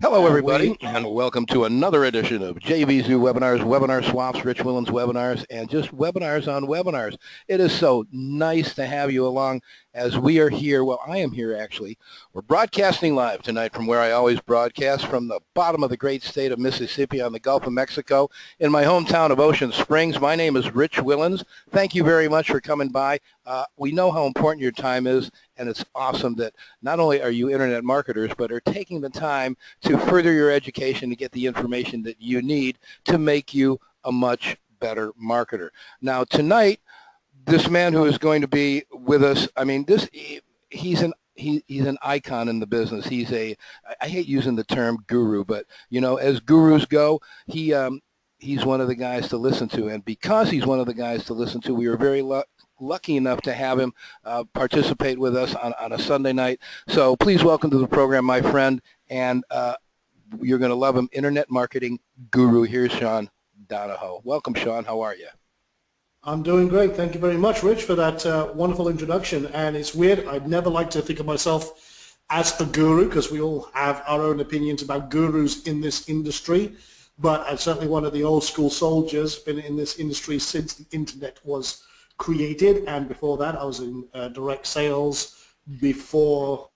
Hello, everybody, and welcome to another edition of JVZoo Webinars, Webinar Swaps, Rich Willens Webinars, and just webinars on webinars. It is so nice to have you along as we are here. Well, I am here, actually. We're broadcasting live tonight from where I always broadcast, from the bottom of the great state of Mississippi on the Gulf of Mexico in my hometown of Ocean Springs. My name is Rich Willens. Thank you very much for coming by. We know how important your time is, and it's awesome that not only are you internet marketers, but are taking the time to further your education to get the information that you need to make you a much better marketer. Now, tonight, this man who is going to be with us, I mean, he's an icon in the business. I hate using the term guru, but, you know, as gurus go, he's one of the guys to listen to. And because he's one of the guys to listen to, we were very lucky enough to have him participate with us on a Sunday night. So please welcome to the program, my friend, and you're going to love him, internet marketing guru. Here's Sean Donahoe. Welcome, Sean. How are you? I'm doing great. Thank you very much, Rich, for that wonderful introduction. And it's weird. I'd never like to think of myself as a guru because we all have our own opinions about gurus in this industry. But I'm certainly one of the old school soldiers, been in this industry since the internet was created. And before that, I was in direct sales before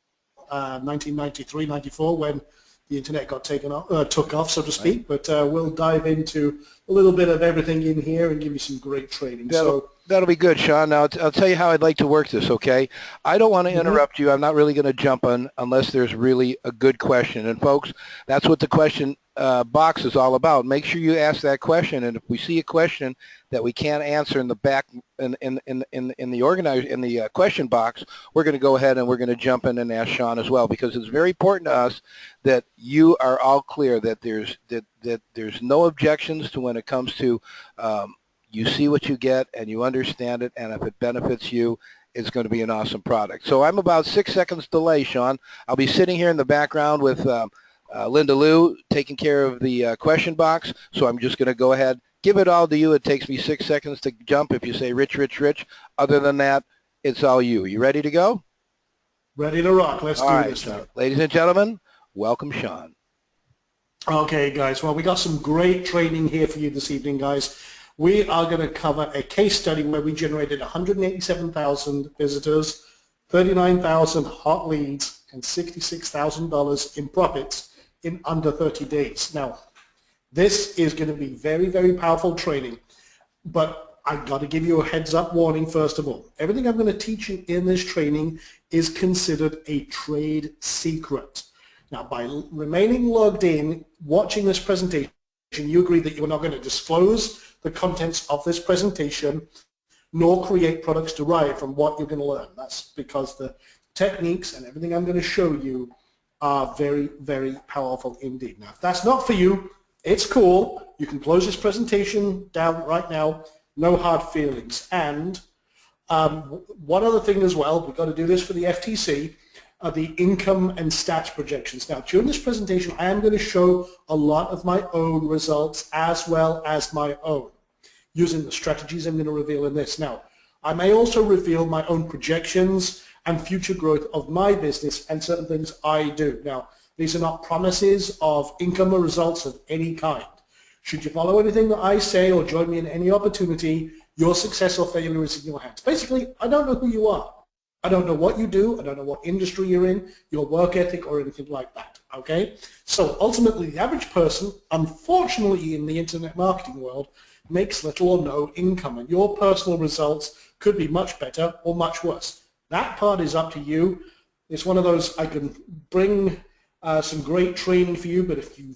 1993, 94, when the internet got took off, so to speak. But we'll dive into a little bit of everything in here and give you some great training. That'll be good, Sean. Now, I'll tell you how I'd like to work this, okay? I don't want to interrupt you. I'm not really going to jump on unless there's really a good question. And, folks, that's what the question box is all about. Make sure you ask that question. And if we see a question that we can't answer in the back in the question box, we're going to go ahead and we're going to jump in and ask Sean as well, because it's very important to us that you are all clear that there's no objections to when it comes to you see what you get and you understand it, and if it benefits you, it's going to be an awesome product. So I'm about 6 seconds delay, Sean. I'll be sitting here in the background with Linda Lou taking care of the question box, so I'm just going to go ahead, give it all to you. It takes me 6 seconds to jump if you say Rich, Rich, Rich. Other than that, it's all you. You ready to go? Ready to rock. Let's do this now. Ladies and gentlemen, welcome Sean. Okay, guys. Well, we got some great training here for you this evening, guys. We are going to cover a case study where we generated 187,000 visitors, 39,000 hot leads, and $66,000 in profits in under 30 days. Now, this is going to be very, very powerful training, but I've got to give you a heads-up warning first of all. Everything I'm going to teach you in this training is considered a trade secret. Now, by remaining logged in, watching this presentation, you agree that you're not going to disclose the contents of this presentation nor create products derived from what you're going to learn. That's because the techniques and everything I'm going to show you are very, very powerful indeed. Now, if that's not for you, it's cool. You can close this presentation down right now. No hard feelings. And one other thing as well, we've got to do this for the FTC, are the income and stats projections. Now, during this presentation, I am going to show a lot of my own results as well as my own, using the strategies I'm going to reveal in this. Now, I may also reveal my own projections and future growth of my business and certain things I do. Now, these are not promises of income or results of any kind. Should you follow anything that I say or join me in any opportunity, your success or failure is in your hands. Basically, I don't know who you are. I don't know what you do. I don't know what industry you're in, your work ethic, or anything like that, okay? So ultimately, the average person, unfortunately in the internet marketing world, makes little or no income, and your personal results could be much better or much worse. That part is up to you. It's one of those, I can bring some great training for you, but if you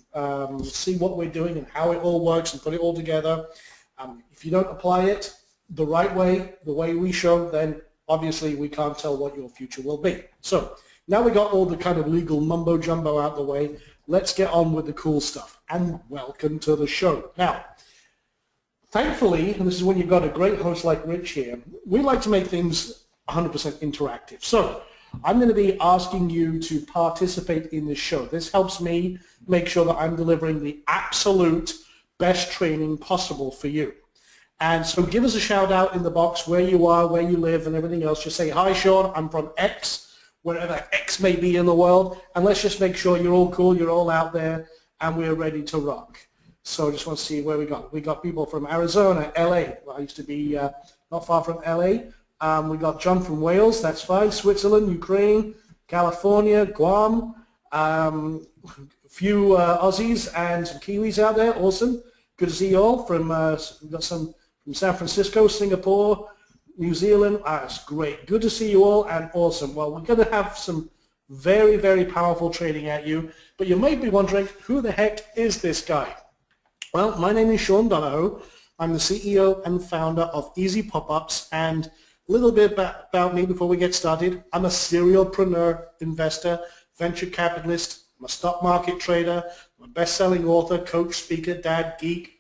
see what we're doing and how it all works and put it all together, if you don't apply it the right way, the way we show, then obviously we can't tell what your future will be. So now we got all the kind of legal mumbo jumbo out the way, let's get on with the cool stuff. And welcome to the show. Now, thankfully, and this is when you've got a great host like Rich here, we like to make things 100% interactive. So I'm going to be asking you to participate in this show. This helps me make sure that I'm delivering the absolute best training possible for you. And so give us a shout out in the box where you are, where you live, and everything else. Just say, hi, Sean, I'm from X, wherever X may be in the world, and let's just make sure you're all cool, you're all out there, and we're ready to rock. So I just want to see where we got. We got people from Arizona, LA. Well, I used to be not far from LA. We got John from Wales, that's fine. Switzerland, Ukraine, California, Guam. Few Aussies and some Kiwis out there. Awesome. Good to see you all. We've got some from San Francisco, Singapore, New Zealand. That's great. Good to see you all, and awesome. Well, we're going to have some very, very powerful training at you, but you might be wondering, who the heck is this guy? Well, my name is Sean Donahoe. I'm the CEO and founder of EZPOPUPS, and a little bit about me before we get started. I'm a serialpreneur investor, venture capitalist, I'm a stock market trader, I'm a best-selling author, coach, speaker, dad, geek.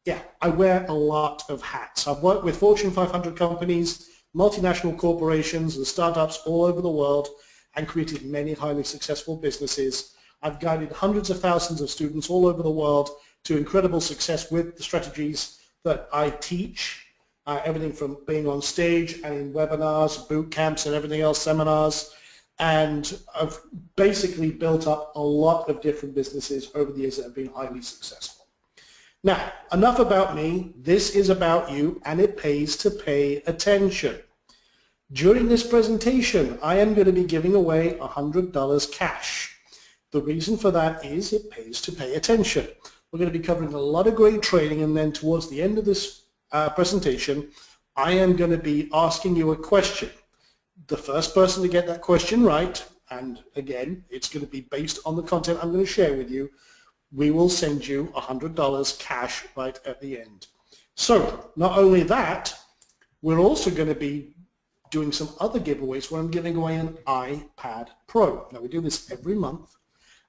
Yeah, I wear a lot of hats. I've worked with Fortune 500 companies, multinational corporations, and startups all over the world, and created many highly successful businesses. I've guided hundreds of thousands of students all over the world to incredible success with the strategies that I teach, everything from being on stage and in webinars, boot camps, and everything else, seminars. And I've basically built up a lot of different businesses over the years that have been highly successful. Now, enough about me. This is about you, and it pays to pay attention. During this presentation, I am going to be giving away $100 cash. The reason for that is it pays to pay attention. We're going to be covering a lot of great training, and then towards the end of this presentation, I am going to be asking you a question. The first person to get that question right, and again, it's going to be based on the content I'm going to share with you, we will send you $100 cash right at the end. So, not only that, we're also going to be doing some other giveaways where I'm giving away an iPad Pro. Now, we do this every month,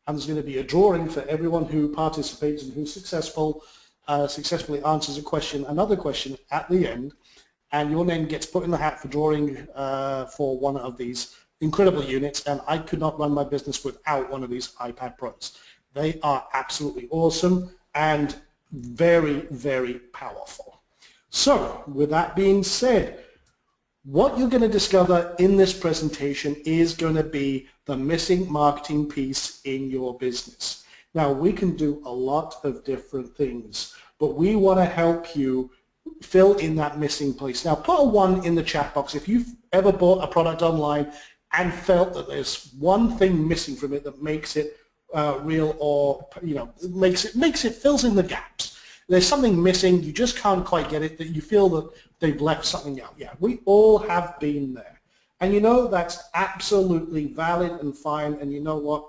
and there's going to be a drawing for everyone who participates and who successfully answers a question, another question at the end, and your name gets put in the hat for drawing for one of these incredible units, and I could not run my business without one of these iPad Pros. They are absolutely awesome and very, very powerful. So, with that being said, what you're going to discover in this presentation is going to be the missing marketing piece in your business. Now, we can do a lot of different things, but we want to help you fill in that missing place. Now, put a 1 in the chat box if you've ever bought a product online and felt that there's one thing missing from it that makes it real, or fills in the gaps. There's something missing, you just can't quite get it, that you feel that they've left something out. Yeah, we all have been there. And you know that's absolutely valid and fine, and you know what?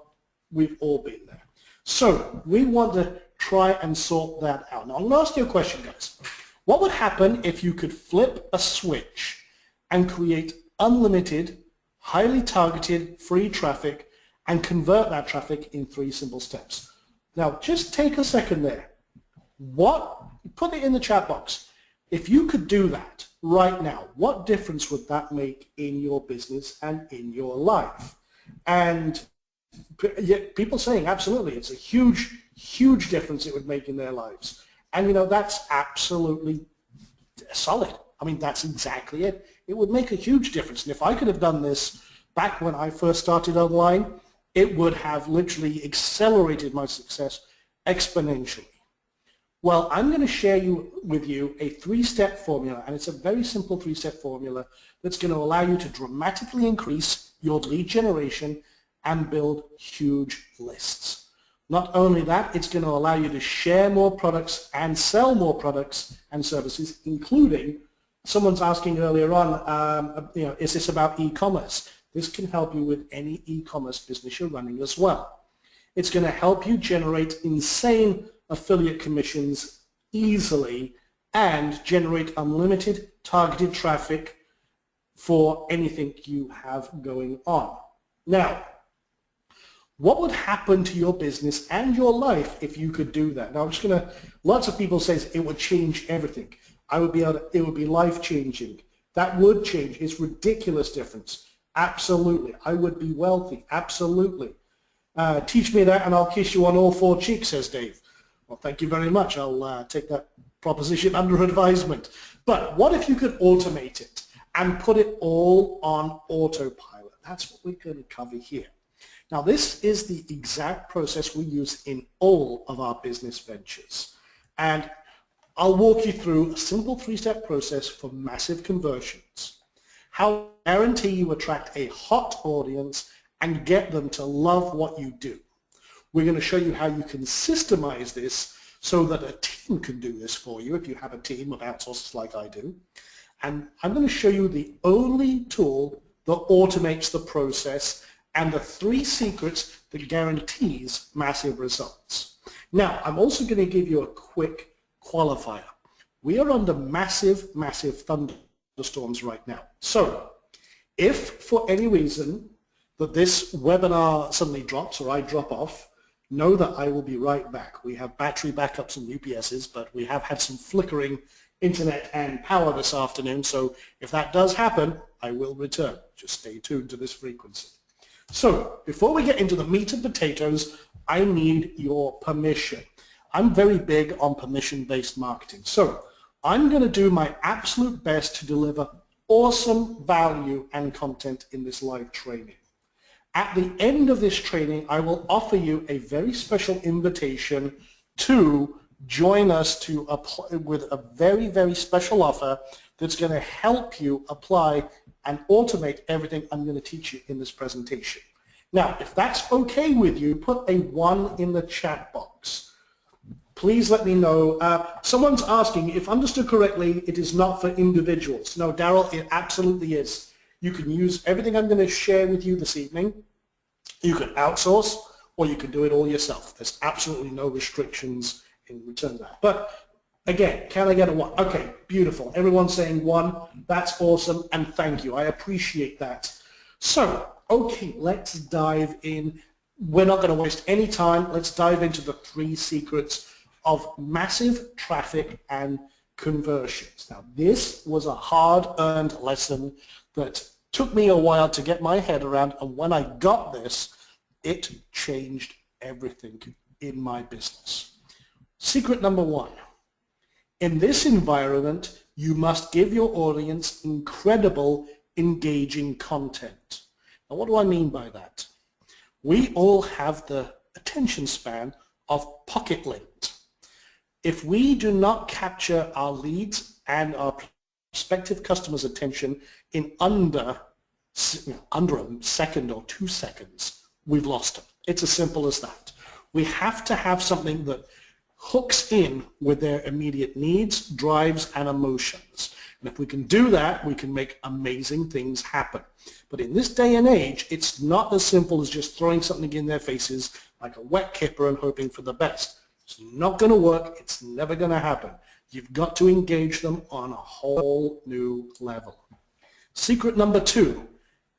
We've all been there. So we want to try and sort that out. Now, I'm going to ask you a question, guys. What would happen if you could flip a switch and create unlimited, highly targeted, free traffic and convert that traffic in 3 simple steps? Now, just take a second there. Put it in the chat box. If you could do that right now, what difference would that make in your business and in your life? And people saying absolutely, it's a huge, huge difference it would make in their lives. And you know, that's absolutely solid. I mean, that's exactly it. It would make a huge difference. And if I could have done this back when I first started online, it would have literally accelerated my success exponentially. Well, I'm going to share with you a 3-step formula, and it's a very simple 3-step formula that's going to allow you to dramatically increase your lead generation and build huge lists. Not only that, it's going to allow you to share more products and sell more products and services, including, someone's asking earlier on, is this about e-commerce? This can help you with any e-commerce business you're running as well. It's going to help you generate insane affiliate commissions easily and generate unlimited targeted traffic for anything you have going on. Now, what would happen to your business and your life if you could do that? Now, I'm just going to, lots of people say it would change everything. It would be life-changing. That would change. It's ridiculous difference. Absolutely. I would be wealthy. Absolutely. Teach me that and I'll kiss you on all 4 cheeks, says Dave. Well, thank you very much. I'll take that proposition under advisement. But what if you could automate it and put it all on autopilot? That's what we're going to cover here. Now, this is the exact process we use in all of our business ventures. And I'll walk you through a simple three-step process for massive conversions. How to guarantee you attract a hot audience and get them to love what you do. We're going to show you how you can systemize this so that a team can do this for you if you have a team of outsourcers like I do. And I'm going to show you the only tool that automates the process and the 3 secrets that guarantees massive results. Now, I'm also going to give you a quick qualifier. We are under massive thunderstorms right now. So, if for any reason that this webinar suddenly drops or I drop off, know that I will be right back. We have battery backups and UPSs, but we have had some flickering internet and power this afternoon, so if that does happen, I will return. Just stay tuned to this frequency. So, before we get into the meat and potatoes, I need your permission. I'm very big on permission-based marketing. So, I'm going to do my absolute best to deliver awesome value and content in this live training. At the end of this training, I will offer you a very special invitation to join us to apply with a very special offer that's going to help you apply and automate everything I'm going to teach you in this presentation. Now, if that's okay with you, put a 1 in the chat box. Please let me know. Someone's asking, if understood correctly, it is not for individuals. No, Daryl, it absolutely is. You can use everything I'm going to share with you this evening. You can outsource, or you can do it all yourself. There's absolutely no restrictions in return to that. But again, can I get a 1? Okay, beautiful. Everyone's saying 1. That's awesome, and thank you. I appreciate that. So, okay, let's dive in. We're not going to waste any time. Let's dive into the 3 secrets of massive traffic and conversions. Now, this was a hard-earned lesson that took me a while to get my head around, and when I got this, it changed everything in my business. Secret number 1. In this environment, you must give your audience incredible, engaging content. Now, what do I mean by that? We all have the attention span of pocket lint. If we do not capture our leads and our prospective customers' attention in under a second or 2 seconds, we've lost them. It's as simple as that. We have to have something that hooks in with their immediate needs, drives, and emotions. And if we can do that, we can make amazing things happen. But in this day and age, it's not as simple as just throwing something in their faces like a wet kipper and hoping for the best. It's not going to work. It's never going to happen. You've got to engage them on a whole new level. Secret number 2,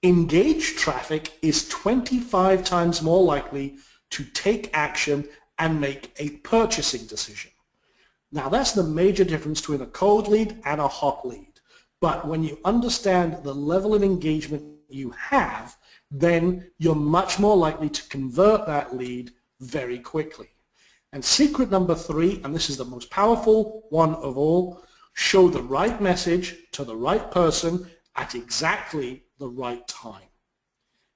engaged traffic is 25 times more likely to take action and make a purchasing decision. Now, that's the major difference between a cold lead and a hot lead. But when you understand the level of engagement you have, then you're much more likely to convert that lead very quickly. And secret number 3, and this is the most powerful one of all, show the right message to the right person at exactly the right time.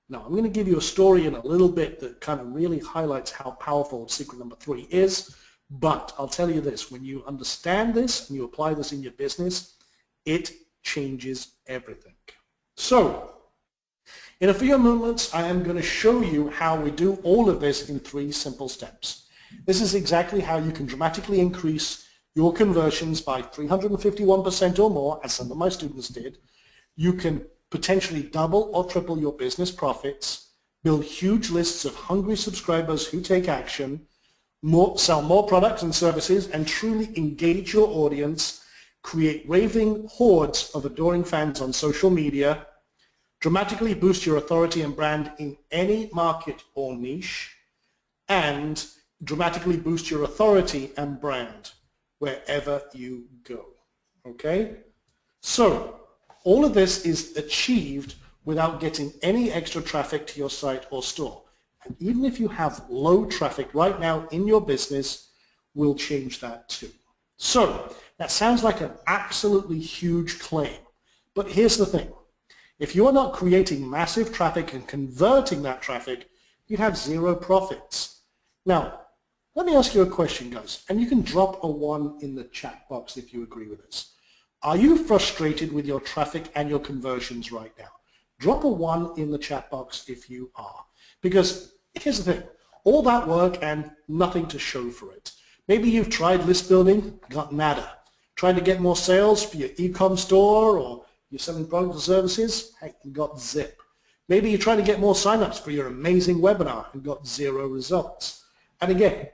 Now, I'm going to give you a story in a little bit that kind of really highlights how powerful secret number 3 is, but I'll tell you this, when you understand this and you apply this in your business, it changes everything. So, in a few moments, I am going to show you how we do all of this in 3 simple steps. This is exactly how you can dramatically increase your conversions by 351% or more, as some of my students did. You can potentially double or triple your business profits, build huge lists of hungry subscribers who take action, sell more products and services, and truly engage your audience, create raving hordes of adoring fans on social media, dramatically boost your authority and brand in any market or niche, and dramatically boost your authority and brand wherever you go. Okay? So, all of this is achieved without getting any extra traffic to your site or store. And even if you have low traffic right now in your business, we'll change that too. So, that sounds like an absolutely huge claim. But here's the thing. If you are not creating massive traffic and converting that traffic, you'd have zero profits. Now, let me ask you a question, guys, and you can drop a 1 in the chat box if you agree with this. Are you frustrated with your traffic and your conversions right now? Drop a 1 in the chat box if you are. Because here's the thing, all that work and nothing to show for it. Maybe you've tried list building, got nada. Trying to get more sales for your e-com store or you're selling products or services, hey, you got zip. Maybe you're trying to get more signups for your amazing webinar and got 0 results. And again,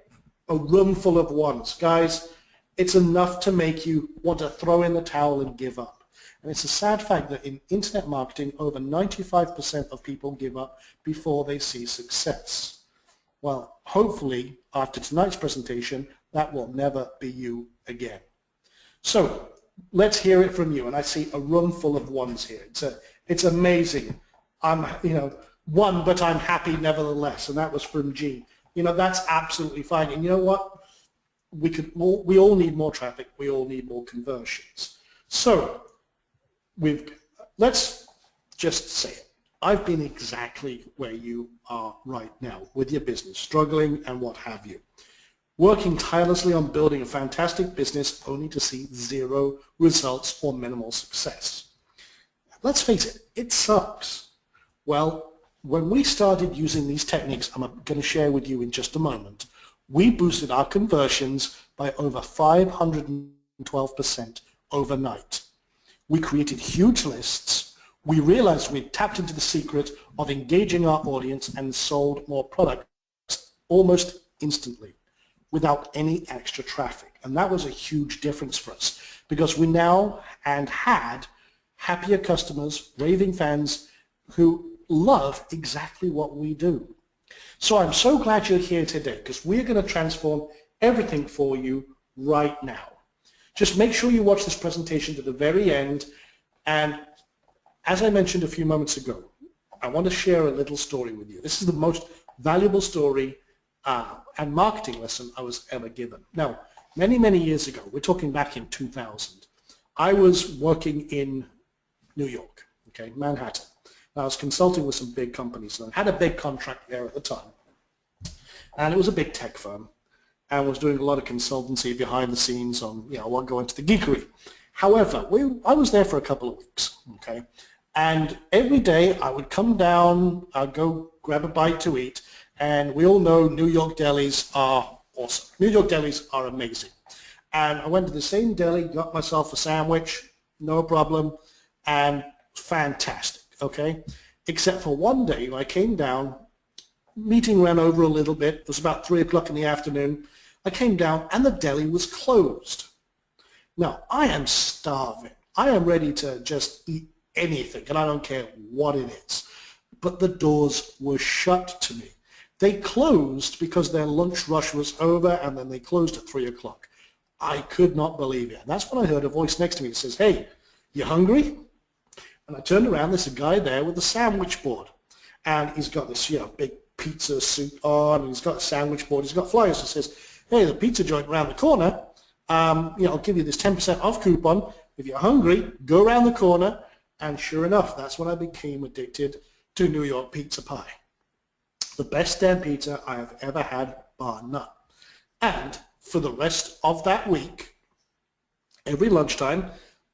a room full of 1s. Guys, it's enough to make you want to throw in the towel and give up. And it's a sad fact that in internet marketing, over 95% of people give up before they see success. Well, hopefully, after tonight's presentation, that will never be you again. So, let's hear it from you. And I see a room full of 1s here. It's amazing. I'm, 1, but I'm happy nevertheless. And that was from G. That's absolutely fine. And you know what? We all need more traffic. We all need more conversions. So, let's just say it. I've been exactly where you are right now with your business, struggling and what have you. Working tirelessly on building a fantastic business only to see 0 results or minimal success. Let's face it, it sucks. Well, when we started using these techniques I'm going to share with you in just a moment, we boosted our conversions by over 512% overnight. We created huge lists. We realized we'd tapped into the secret of engaging our audience and sold more products almost instantly without any extra traffic. And that was a huge difference for us because we now had happier customers, raving fans who love exactly what we do. So I'm so glad you're here today because we're going to transform everything for you right now. Just make sure you watch this presentation to the very end. And as I mentioned a few moments ago, I want to share a little story with you. This is the most valuable story and marketing lesson I was ever given. Now, many, many years ago, we're talking back in 2000, I was working in New York, okay, Manhattan. I was consulting with some big companies and I had a big contract there at the time. And it was a big tech firm and was doing a lot of consultancy behind the scenes on, what go into the geekery. However, I was there for a couple of weeks, okay? And every day I would come down, I'd go grab a bite to eat, and we all know New York delis are awesome. New York delis are amazing. And I went to the same deli, got myself a sandwich, no problem, and fantastic, okay? Except for one day when I came down, meeting ran over a little bit, it was about 3 o'clock in the afternoon, I came down and the deli was closed. Now, I am starving. I am ready to just eat anything, and I don't care what it is. But the doors were shut to me. They closed because their lunch rush was over, and then they closed at 3 o'clock. I could not believe it. And that's when I heard a voice next to me that says, "Hey, you hungry?" And I turned around, there's a guy there with a sandwich board. And he's got this, big pizza suit on, and he's got a sandwich board, he's got flyers that says, "Hey, the pizza joint around the corner, I'll give you this 10% off coupon. If you're hungry, go around the corner." And sure enough, that's when I became addicted to New York pizza pie. The best damn pizza I have ever had, bar none. And for the rest of that week, every lunchtime,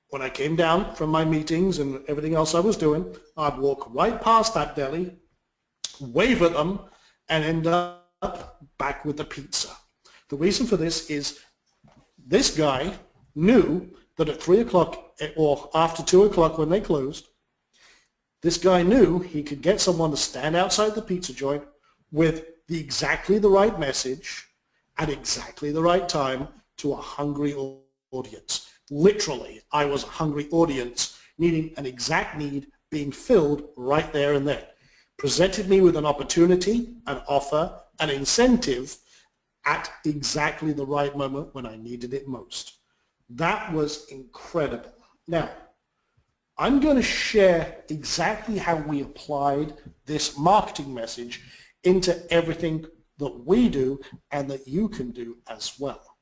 when I came down from my meetings and everything else I was doing, I'd walk right past that deli, wave at them, and end up back with the pizza. The reason for this is this guy knew that at 3 o'clock or after 2 o'clock when they closed, this guy knew he could get someone to stand outside the pizza joint with exactly the right message at exactly the right time to a hungry audience. Literally, I was a hungry audience needing an exact need being filled right there and then. Presented me with an opportunity, an offer, an incentive at exactly the right moment when I needed it most. That was incredible. Now, I'm going to share exactly how we applied this marketing message into everything that we do and that you can do as well.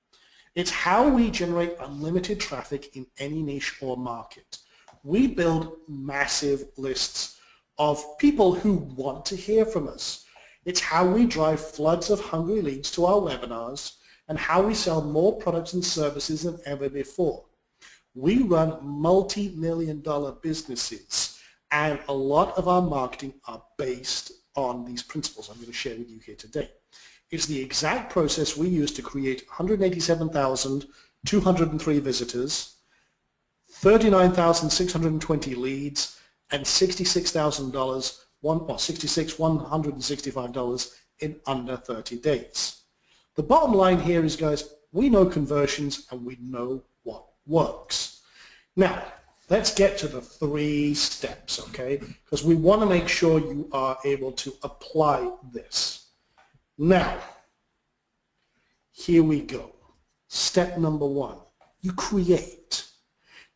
It's how we generate unlimited traffic in any niche or market. we build massive lists of people who want to hear from us. It's how we drive floods of hungry leads to our webinars and how we sell more products and services than ever before. We run multi-million-dollar businesses, and a lot of our marketing are based on these principles I'm going to share with you here today. It's the exact process we use to create 187,203 visitors, 39,620 leads, and $165 in under 30 days. The bottom line here is, guys, we know conversions and we know what works. Now, let's get to the 3 steps, okay? Because we want to make sure you are able to apply this. Now, here we go. Step number 1, you create.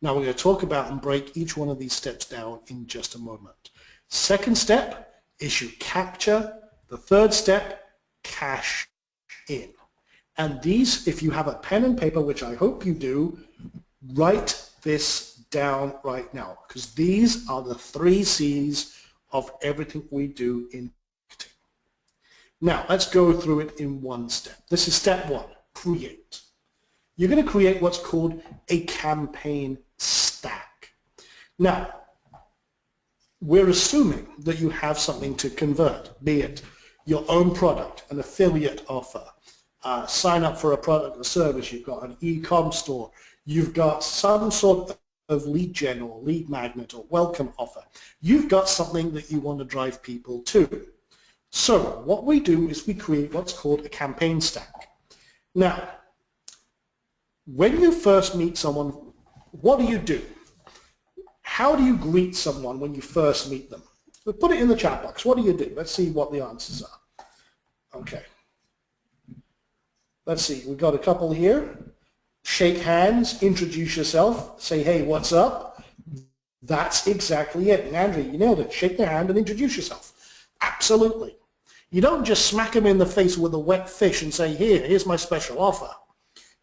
Now we're going to talk about and break each one of these steps down in just a moment. Second step is you capture. The third step, cash in. And these, if you have a pen and paper, which I hope you do, write this down right now, because these are the 3 C's of everything we do in marketing. Now, let's go through it in one step. This is step 1, create. You're going to create what's called a campaign stack. Now, we're assuming that you have something to convert, be it your own product, an affiliate offer, sign up for a product or service, you've got an e-com store, you've got some sort of lead gen or lead magnet or welcome offer. You've got something that you want to drive people to. So what we do is we create what's called a campaign stack. Now, when you first meet someone, what do? How do you greet someone when you first meet them? So put it in the chat box. What do you do? Let's see what the answers are. Okay. Let's see. We've got a couple here. Shake hands, introduce yourself, say, hey, what's up? That's exactly it. And Andrew, you nailed it. Shake their hand and introduce yourself. Absolutely. You don't just smack them in the face with a wet fish and say, here's my special offer.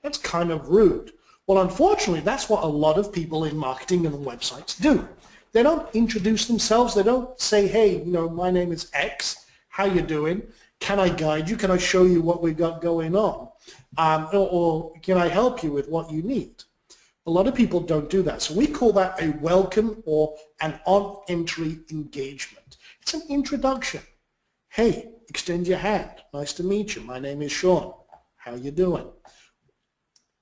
That's kind of rude. Well, unfortunately, that's what a lot of people in marketing and websites do. They don't introduce themselves. They don't say, hey, my name is X. How you doing? Can I guide you? Can I show you what we've got going on? Or can I help you with what you need? A lot of people don't do that. So we call that a welcome or an on-entry engagement. It's an introduction. Hey, extend your hand. Nice to meet you. My name is Sean. How you doing?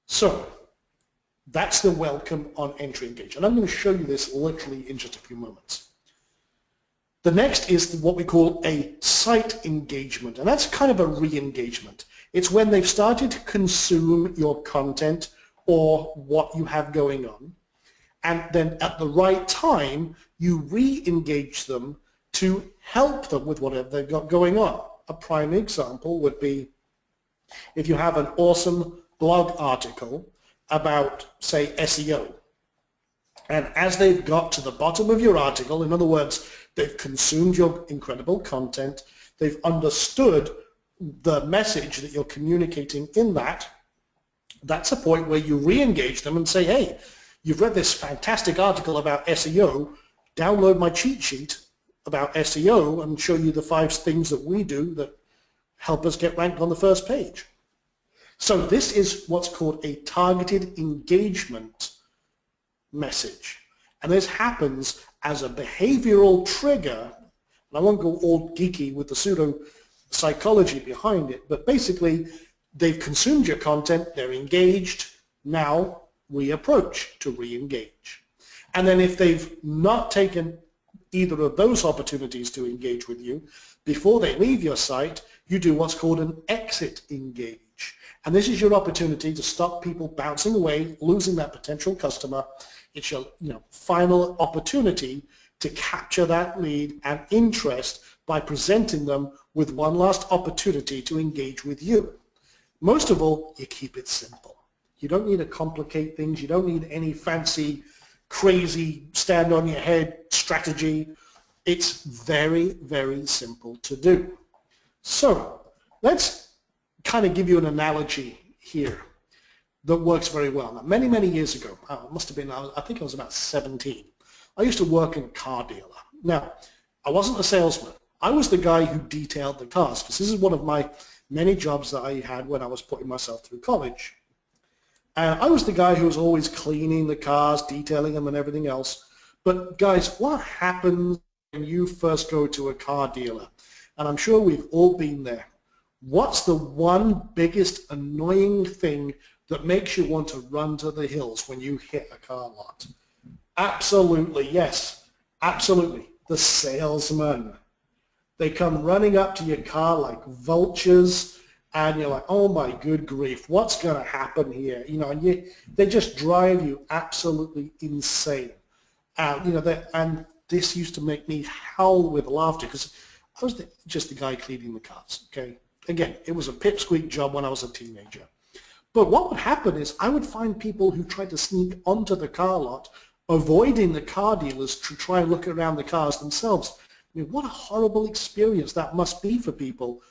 So that's the welcome on-entry engagement. And I'm going to show you this literally in just a few moments. The next is what we call a site engagement, and that's kind of a re-engagement. It's when they've started to consume your content or what you have going on, and then at the right time, you re-engage them to help them with whatever they've got going on. A prime example would be if you have an awesome blog article about, say, SEO, and as they've got to the bottom of your article, in other words, they've consumed your incredible content, they've understood the message that you're communicating in that, that's a point where you re-engage them and say, hey, you've read this fantastic article about SEO, download my cheat sheet about SEO and show you the 5 things that we do that help us get ranked on the first page. So this is what's called a targeted engagement message. And this happens as a behavioral trigger, and I won't go all geeky with the pseudo psychology behind it, but basically they've consumed your content, they're engaged, now we approach to re-engage. And then if they've not taken either of those opportunities to engage with you, before they leave your site, you do what's called an exit engage. And this is your opportunity to stop people bouncing away, losing that potential customer. It's your final opportunity to capture that lead and interest by presenting them with one last opportunity to engage with you. Most of all, you keep it simple. You don't need to complicate things. You don't need any fancy, crazy, stand on your head strategy. It's very, very simple to do. So let's kind of give you an analogy here that works very well. Now, many, many years ago, it must have been, I think I was about 17, I used to work in a car dealer. Now, I wasn't a salesman. I was the guy who detailed the cars, because this is one of my many jobs that I had when I was putting myself through college. And I was the guy who was always cleaning the cars, detailing them and everything else. But guys, what happens when you first go to a car dealer? And I'm sure we've all been there. What's the one biggest annoying thing that makes you want to run to the hills when you hit a car lot? Absolutely, yes, absolutely. The salesman. They come running up to your car like vultures, and you're like, oh my good grief, what's going to happen here? You know, and they just drive you absolutely insane. You know, and this used to make me howl with laughter because I was just the guy cleaning the cars. Okay, again, it was a pipsqueak job when I was a teenager. But what would happen is I would find people who tried to sneak onto the car lot, avoiding the car dealers to try and look around the cars themselves. I mean, what a horrible experience that must be for people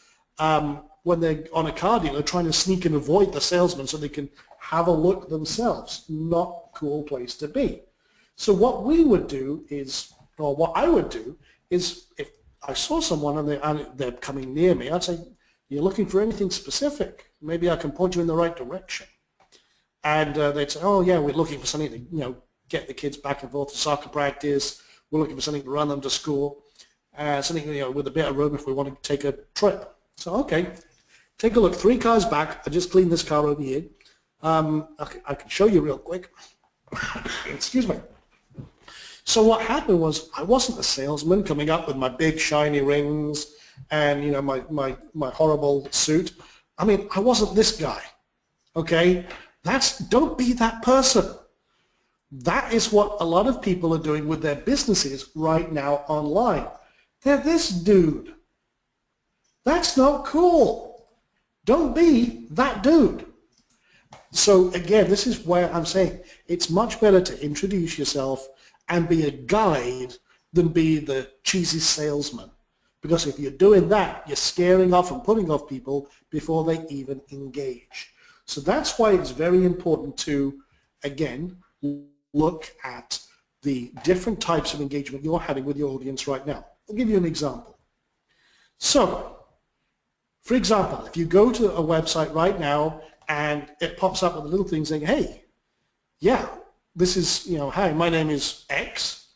when they're on a car dealer trying to sneak and avoid the salesman so they can have a look themselves. Not a cool place to be. So what we would do is, or what I would do is, if I saw someone and they're coming near me, I'd say, you're looking for anything specific? Maybe I can point you in the right direction. And they'd say, oh yeah, we're looking for something to, you know, get the kids back and forth to soccer practice. We're looking for something to run them to school. Something, you know, with a bit of room if we want to take a trip. So okay, take a look. 3 cars back. I just cleaned this car over here. I can show you real quick. Excuse me. So what happened was I wasn't a salesman coming up with my big shiny rings and, you know, my horrible suit. I mean, I wasn't this guy. Okay, don't be that person. That is what a lot of people are doing with their businesses right now online. They're this dude. That's not cool. Don't be that dude. So again, this is where I'm saying it's much better to introduce yourself and be a guide than be the cheesy salesman. Because if you're doing that, you're scaring off and putting off people before they even engage. So that's why it's very important to, again, look at the different types of engagement you're having with your audience right now. I'll give you an example. So, for example, if you go to a website right now and it pops up with a little thing saying, hey, yeah, this is, you know, hi, my name is X.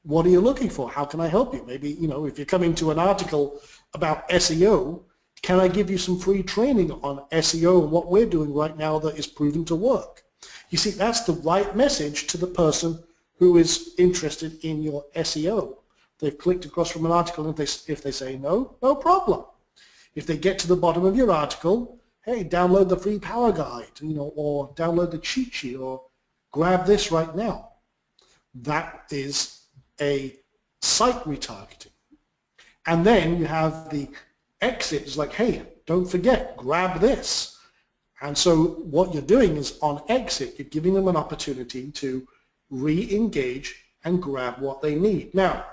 What are you looking for? How can I help you? Maybe, you know, if you're coming to an article about SEO, can I give you some free training on SEO and what we're doing right now that is proven to work? You see, that's the right message to the person who is interested in your SEO. They've clicked across from an article, and if they say no, no problem. If they get to the bottom of your article, hey, download the free power guide, you know, or download the cheat sheet, or grab this right now. That is a site retargeting. And then you have the exit. It's like, hey, don't forget, grab this. And so what you're doing is on exit, you're giving them an opportunity to re-engage and grab what they need. Now,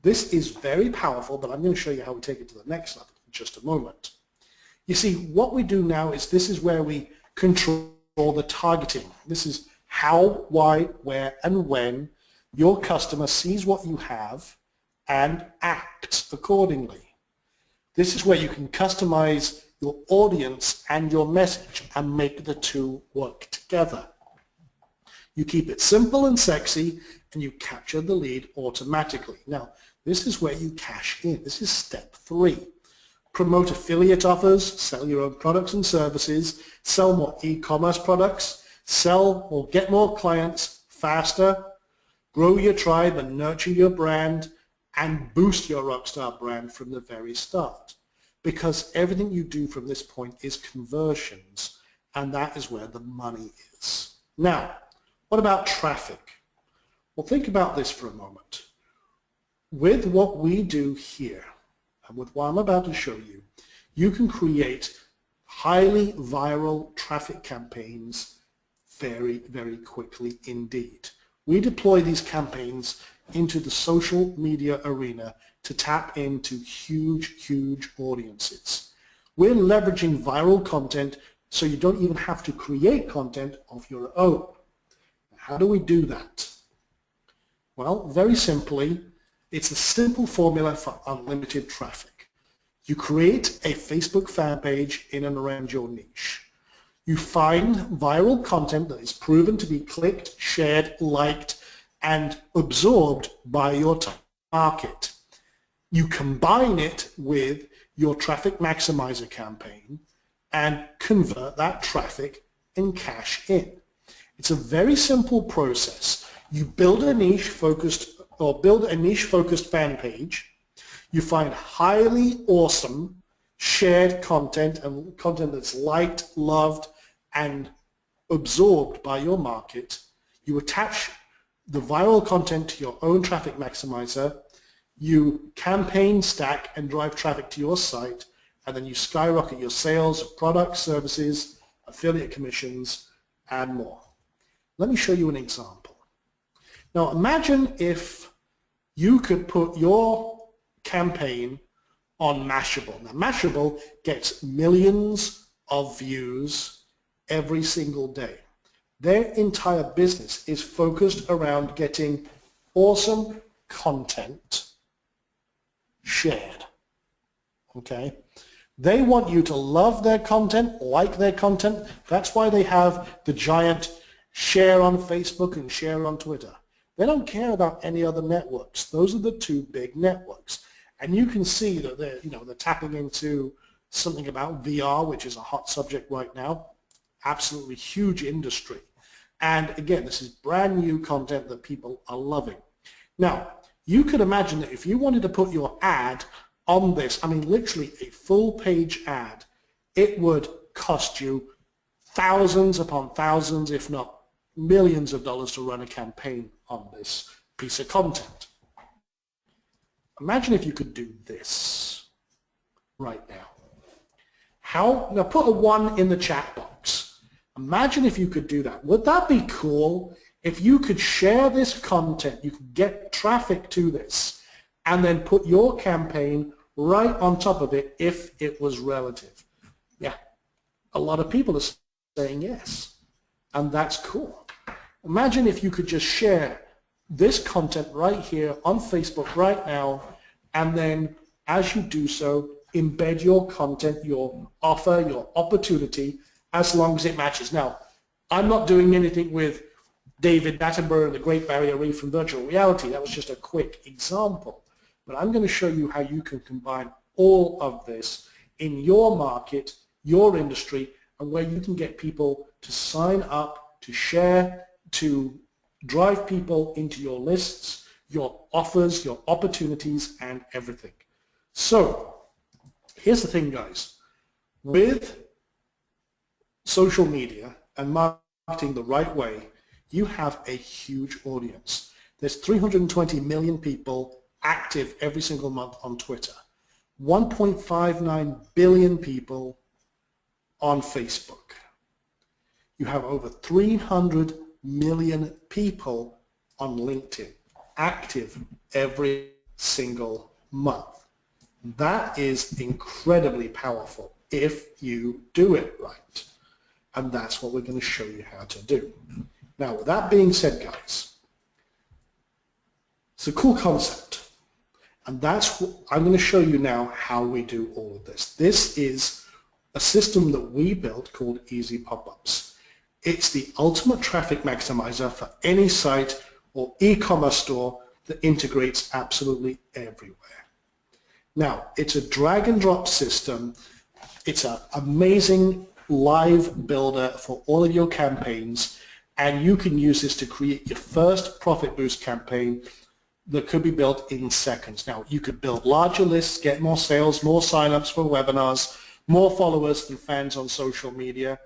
this is very powerful, but I'm going to show you how we take it to the next level in just a moment. You see, what we do now is this is where we control the targeting. This is how, why, where, and when your customer sees what you have and acts accordingly. This is where you can customize your audience and your message and make the two work together. You keep it simple and sexy, and you capture the lead automatically. Now, this is where you cash in. This is step 3. Promote affiliate offers, sell your own products and services, sell more e-commerce products, sell or get more clients faster, grow your tribe and nurture your brand, and boost your rockstar brand from the very start. Because everything you do from this point is conversions, and that is where the money is. Now, what about traffic? Well, think about this for a moment. With what we do here, and with what I'm about to show you, you can create highly viral traffic campaigns very, very quickly indeed. We deploy these campaigns into the social media arena to tap into huge, huge audiences. We're leveraging viral content so you don't even have to create content of your own. How do we do that? Well, very simply, it's a simple formula for unlimited traffic. You create a Facebook fan page in and around your niche. You find viral content that is proven to be clicked, shared, liked, and absorbed by your market. You combine it with your traffic maximizer campaign and convert that traffic and cash in. It's a very simple process. You build a niche focused fan page. You find highly awesome shared content and content that's liked, loved, and absorbed by your market. You attach the viral content to your own traffic maximizer. You campaign stack and drive traffic to your site, and then you skyrocket your sales of products, services, affiliate commissions, and more. Let me show you an example. Now imagine if you could put your campaign on Mashable. Now Mashable gets millions of views every single day. Their entire business is focused around getting awesome content shared. Okay? They want you to love their content, like their content. That's why they have the giant share on Facebook and share on Twitter. They don't care about any other networks. Those are the two big networks. And you can see that they're tapping into something about VR, which is a hot subject right now. Absolutely huge industry. And again, this is brand new content that people are loving. Now, you could imagine that if you wanted to put your ad on this, I mean literally a full page ad, it would cost you thousands upon thousands, if not millions of dollars to run a campaign on this piece of content. Imagine if you could do this right now. Now put a 1 in the chat box. Imagine if you could do that. Would that be cool? If you could share this content, you could get traffic to this, and then put your campaign right on top of it if it was relative. Yeah, a lot of people are saying yes, and that's cool. Imagine if you could just share this content right here on Facebook right now, and then as you do so, embed your content, your offer, your opportunity, as long as it matches. Now, I'm not doing anything with David Attenborough and the Great Barrier Reef from virtual reality. That was just a quick example. But I'm going to show you how you can combine all of this in your market, your industry, and where you can get people to sign up, to share, to drive people into your lists, your offers, your opportunities, and everything. So here's the thing, guys. With social media and marketing the right way, you have a huge audience. There's 320 million people active every single month on Twitter, 1.59 billion people on Facebook. You have over 300 million people on LinkedIn active every single month. That is incredibly powerful if you do it right. And that's what we're going to show you how to do. Now, with that being said, guys, it's a cool concept. And that's what I'm going to show you now how we do all of this. This is a system that we built called EZPOPUPS. It's the ultimate traffic maximizer for any site or e-commerce store that integrates absolutely everywhere. Now, it's a drag and drop system. It's an amazing live builder for all of your campaigns, and you can use this to create your first profit boost campaign that could be built in seconds. Now, you could build larger lists, get more sales, more signups for webinars, more followers and fans on social media,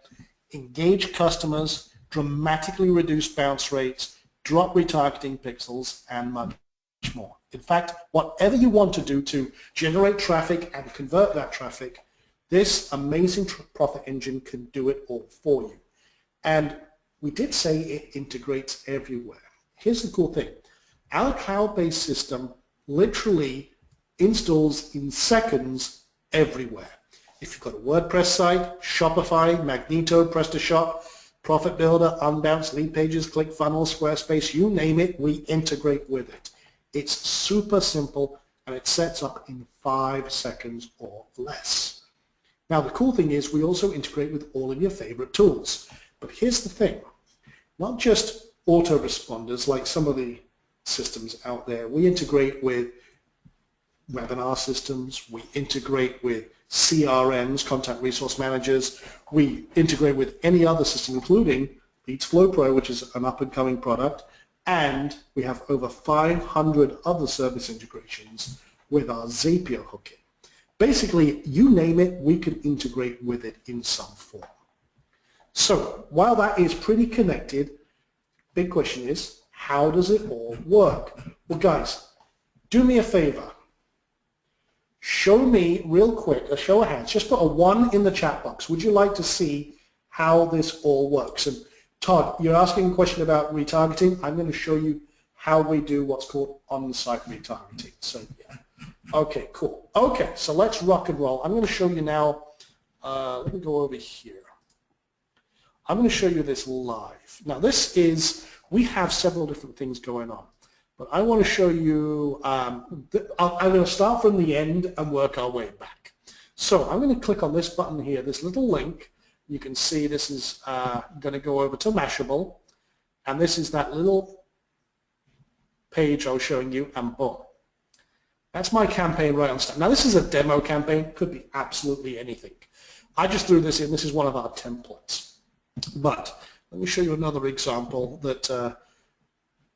engage customers, dramatically reduce bounce rates, drop retargeting pixels, and much more. In fact, whatever you want to do to generate traffic and convert that traffic, this amazing profit engine can do it all for you. And we did say it integrates everywhere. Here's the cool thing. Our cloud-based system literally installs in seconds everywhere. If you've got a WordPress site, Shopify, Magneto, PrestaShop, Profit Builder, Unbounce, Lead Pages, ClickFunnels, Squarespace, you name it, we integrate with it. It's super simple and it sets up in 5 seconds or less. Now the cool thing is we also integrate with all of your favorite tools. But here's the thing, not just autoresponders like some of the systems out there. We integrate with webinar systems, we integrate with CRMs, content resource managers, we integrate with any other system including Leads Flow Pro, which is an up-and-coming product, and we have over 500 other service integrations with our Zapier hooking. Basically, you name it, we can integrate with it in some form. So, while that is pretty connected, big question is, how does it all work? Well, guys, do me a favor. Show me real quick, a show of hands, just put a 1 in the chat box. Would you like to see how this all works? And Todd, you're asking a question about retargeting. I'm going to show you how we do what's called on-site retargeting. So, yeah. Okay, cool. Okay, so let's rock and roll. I'm going to show you now, let me go over here. I'm going to show you this live. Now this is, we have several different things going on, but I want to show you, I'm going to start from the end and work our way back. So I'm going to click on this button here, this little link. You can see this is going to go over to Mashable, and this is that little page I was showing you, and boom. That's my campaign right on start. Now this is a demo campaign, could be absolutely anything. I just threw this in, this is one of our templates. But let me show you another example that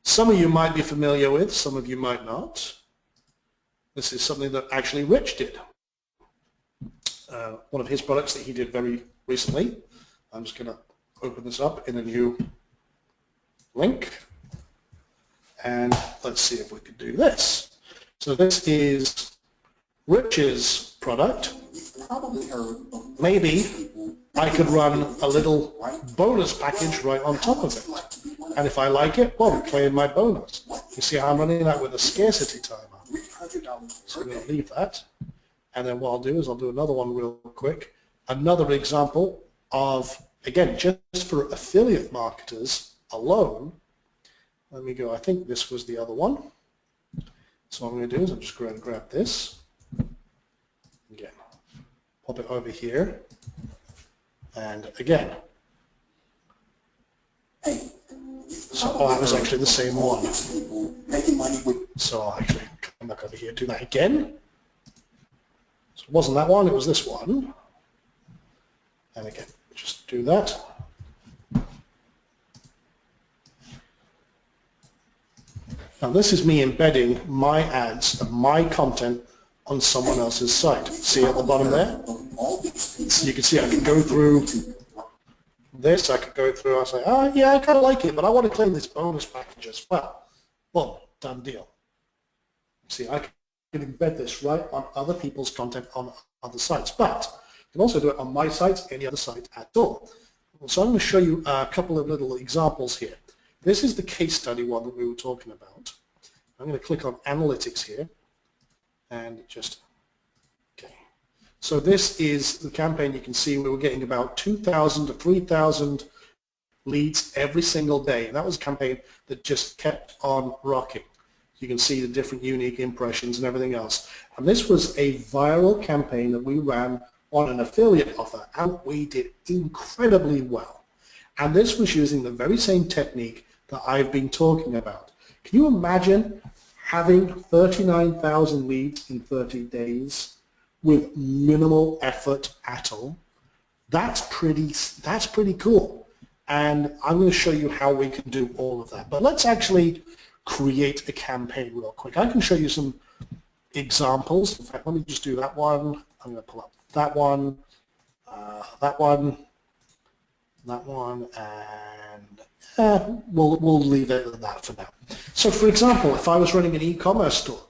some of you might be familiar with, some of you might not. This is something that actually Rich did. One of his products that he did very recently. I'm just going to open this up in a new link. And let's see if we can do this. So this is Rich's product. Maybe I could run a little bonus package right on top of it. And if I like it, well, we claim my bonus. You see how I'm running that with a scarcity timer. So I'm going to leave that. And then what I'll do is I'll do another one real quick. Another example of, again, just for affiliate marketers alone. Let me go, I think this was the other one. So what I'm going to do is I'm just going to grab this. Again, pop it over here. And again. So that was actually the same one. So I'll actually come back over here and do that again. So it wasn't that one, it was this one. And again, just do that. Now this is me embedding my ads and my content on someone else's site. See at the bottom there? So you can see I can go through this, I could go through, I say, oh yeah, I kind of like it, but I want to claim this bonus package as well. Boom, done deal. See, I can embed this right on other people's content on other sites, but I can also do it on my sites, any other site at all. So I'm going to show you a couple of little examples here. This is the case study one that we were talking about. I'm going to click on Analytics here and just, okay. So this is the campaign. You can see we were getting about 2,000 to 3,000 leads every single day. And that was a campaign that just kept on rocking. You can see the different unique impressions and everything else. And this was a viral campaign that we ran on an affiliate offer, and we did incredibly well. And this was using the very same technique that I've been talking about. Can you imagine having 39,000 leads in 30 days with minimal effort at all? That's pretty cool. And I'm going to show you how we can do all of that. But let's actually create a campaign real quick. I can show you some examples. In fact, let me just do that one. I'm going to pull up that one, that one, that one, and we'll leave it at that for now. So for example, if I was running an e-commerce store,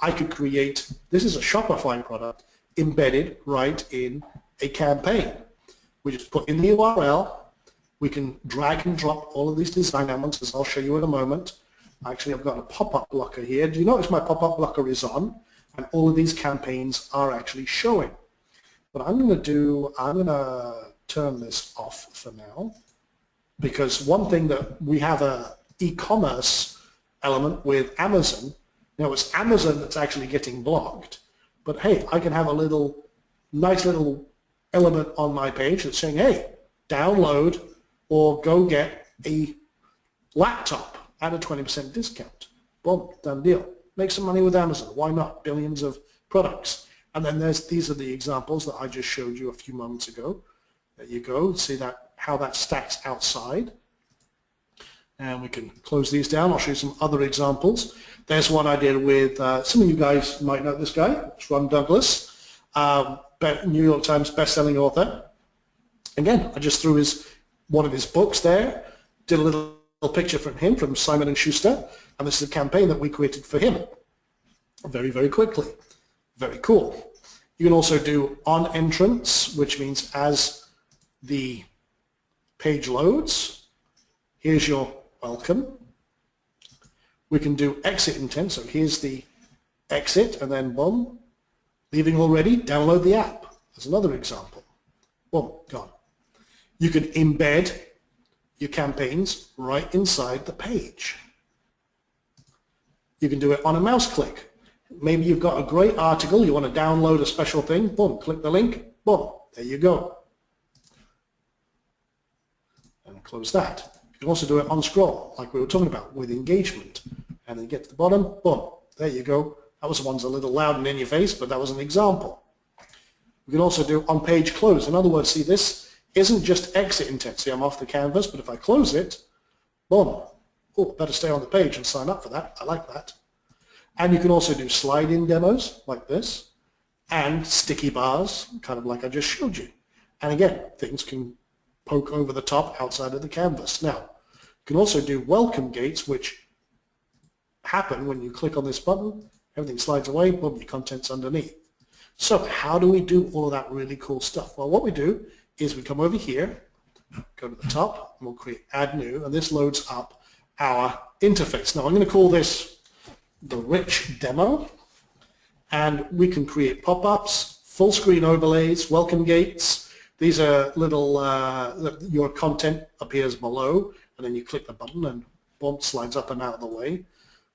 I could create, this is a Shopify product, embedded right in a campaign. We just put in the URL, we can drag and drop all of these design elements, as I'll show you in a moment. Actually, I've got a pop-up blocker here. Do you notice my pop-up blocker is on? And all of these campaigns are actually showing. What I'm going to do, I'm going to turn this off for now. because one thing that we have a e-commerce element with Amazon. Now it's Amazon that's actually getting blocked, but hey, I can have a nice little element on my page that's saying, hey, download or go get a laptop at a 20% discount. Boom, done deal. Make some money with Amazon. Why not? Billions of products. And then these are the examples that I just showed you a few moments ago. There you go. See how that stacks outside. And we can close these down. I'll show you some other examples. There's one I did with, some of you guys might know this guy. It's Ron Douglas, New York Times best-selling author. Again, I just threw one of his books there, did a little picture from him, from Simon & Schuster, and this is a campaign that we created for him very, very quickly. Very cool. You can also do on entrance, which means as the page loads, here's your welcome. We can do exit intent, so here's the exit, and then boom, leaving already, download the app. There's another example. Boom, gone. You can embed your campaigns right inside the page. You can do it on a mouse click. Maybe you've got a great article, you want to download a special thing, boom, click the link, boom, there you go. And close that. You can also do it on scroll, like we were talking about, with engagement. And then you get to the bottom, boom, there you go. That was one's a little loud and in your face, but that was an example. We can also do on page close. In other words, see, this isn't just exit intent. See, I'm off the canvas, but if I close it, boom. Oh, better stay on the page and sign up for that. I like that. And you can also do slide-in demos like this, and sticky bars, kind of like I just showed you. And again, things can poke over the top outside of the canvas. Now, you can also do welcome gates, which happen when you click on this button, everything slides away, boom, your content's underneath. So how do we do all of that really cool stuff? Well, what we do is we come over here, go to the top, and we'll create add new, and this loads up our interface. Now I'm going to call this the rich demo, and we can create pop-ups, full screen overlays, welcome gates. These are little, your content appears below, and then you click the button and boom, slides up and out of the way.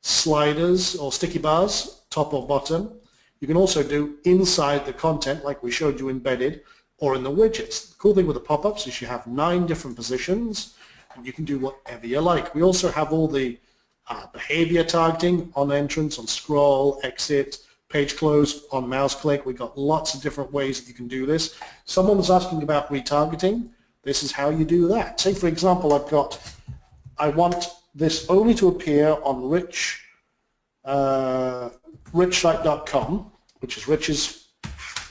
Sliders or sticky bars, top or bottom. You can also do inside the content, like we showed you embedded, or in the widgets. The cool thing with the pop-ups is you have 9 different positions, and you can do whatever you like. We also have all the behavior targeting on entrance, on scroll, exit, page close, on mouse click. We've got lots of different ways that you can do this. Someone was asking about retargeting. This is how you do that. Say, for example, I want this only to appear on richsite.com, which is Rich's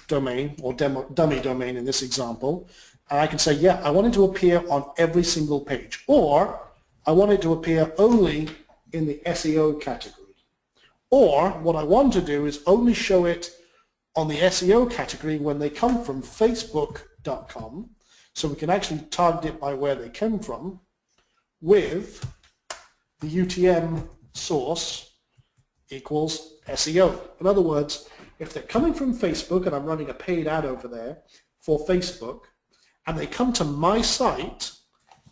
domain or dummy domain in this example. And I can say, yeah, I want it to appear on every single page, or I want it to appear only in the SEO category. Or what I want to do is only show it on the SEO category when they come from facebook.com, so we can actually target it by where they came from with the UTM source equals SEO. In other words, if they're coming from Facebook and I'm running a paid ad over there for Facebook, and they come to my site,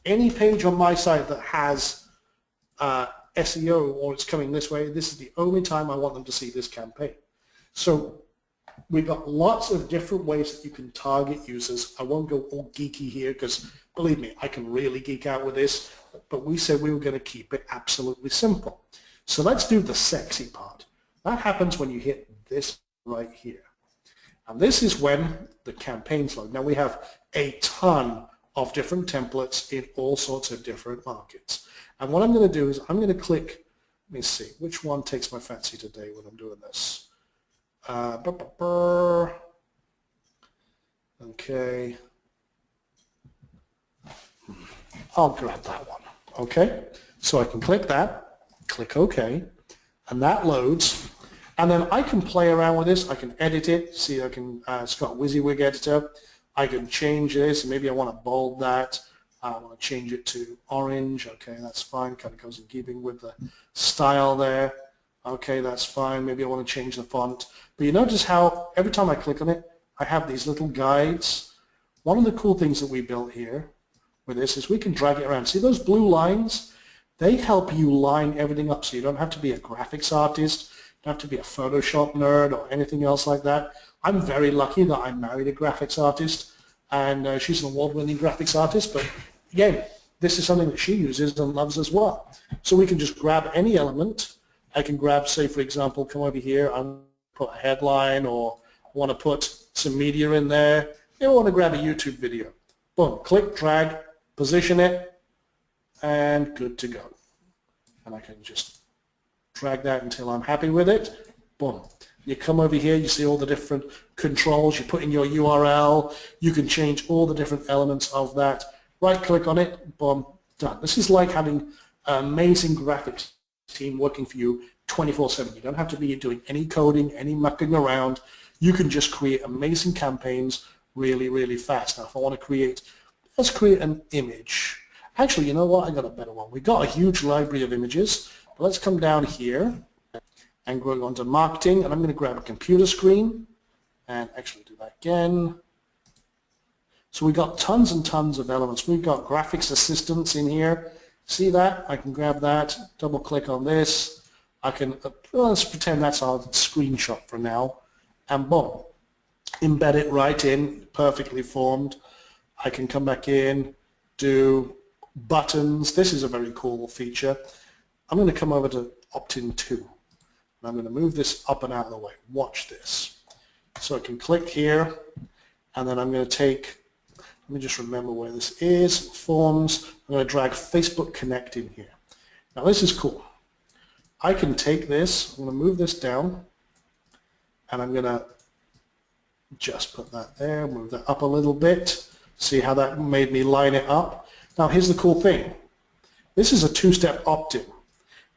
any page on my site that has SEO or it's coming this way, this is the only time I want them to see this campaign. So we've got lots of different ways that you can target users. I won't go all geeky here because, believe me, I can really geek out with this, but we said we were going to keep it absolutely simple. So let's do the sexy part. That happens when you hit this right here. And this is when the campaigns load. Now we have a ton of different templates in all sorts of different markets. And what I'm going to do is I'm going to click, let me see, which one takes my fancy today when I'm doing this. Okay. I'll grab that one. Okay. So I can click that, click OK, and that loads. And then I can play around with this. I can edit it. See, I can, it's got a WYSIWYG editor. I can change this. Maybe I want to bold that. I want to change it to orange. Okay, that's fine. Kind of goes in keeping with the style there. Okay, that's fine. Maybe I want to change the font. But you notice how every time I click on it, I have these little guides. One of the cool things that we built here with this is we can drag it around. See those blue lines? They help you line everything up so you don't have to be a graphics artist, you don't have to be a Photoshop nerd or anything else like that. I'm very lucky that I married a graphics artist, and she's an award-winning graphics artist, but again, this is something that she uses and loves as well. So we can just grab any element. I can grab, say for example, come over here, I want to put a headline or I want to put some media in there. I want to grab a YouTube video. Boom, click, drag, position it, and good to go. And I can just drag that until I'm happy with it. Boom. You come over here, you see all the different controls, you put in your URL, you can change all the different elements of that. Right click on it, boom, done. This is like having an amazing graphics team working for you 24/7. You don't have to be doing any coding, any mucking around. You can just create amazing campaigns really, really fast. Now if I want to create, let's create an image. Actually, you know what? I got a better one. We got a huge library of images. But let's come down here and go on to marketing, and I'm going to grab a computer screen and actually do that again. So we got tons and tons of elements. We've got graphics assistants in here. See that? I can grab that, double click on this. I can, let's pretend that's our screenshot for now, and boom, embed it right in, perfectly formed. I can come back in, do buttons. This is a very cool feature. I'm going to come over to opt-in 2. And I'm going to move this up and out of the way. Watch this. So I can click here, and then I'm going to take, let me just remember where this is, forms. I'm going to drag Facebook Connect in here. Now this is cool. I can take this, I'm going to move this down, and I'm going to just put that there, move that up a little bit. See how that made me line it up? Now here's the cool thing. This is a two-step opt-in.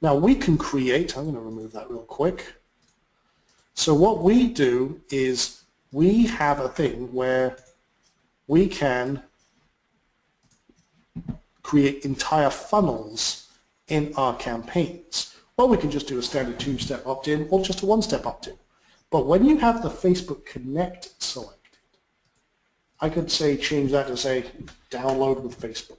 Now we can create, I'm going to remove that real quick. So what we do is we have a thing where we can create entire funnels in our campaigns. Well, we can just do a standard two-step opt-in or just a one-step opt-in. But when you have the Facebook Connect selected, I could say change that to say download with Facebook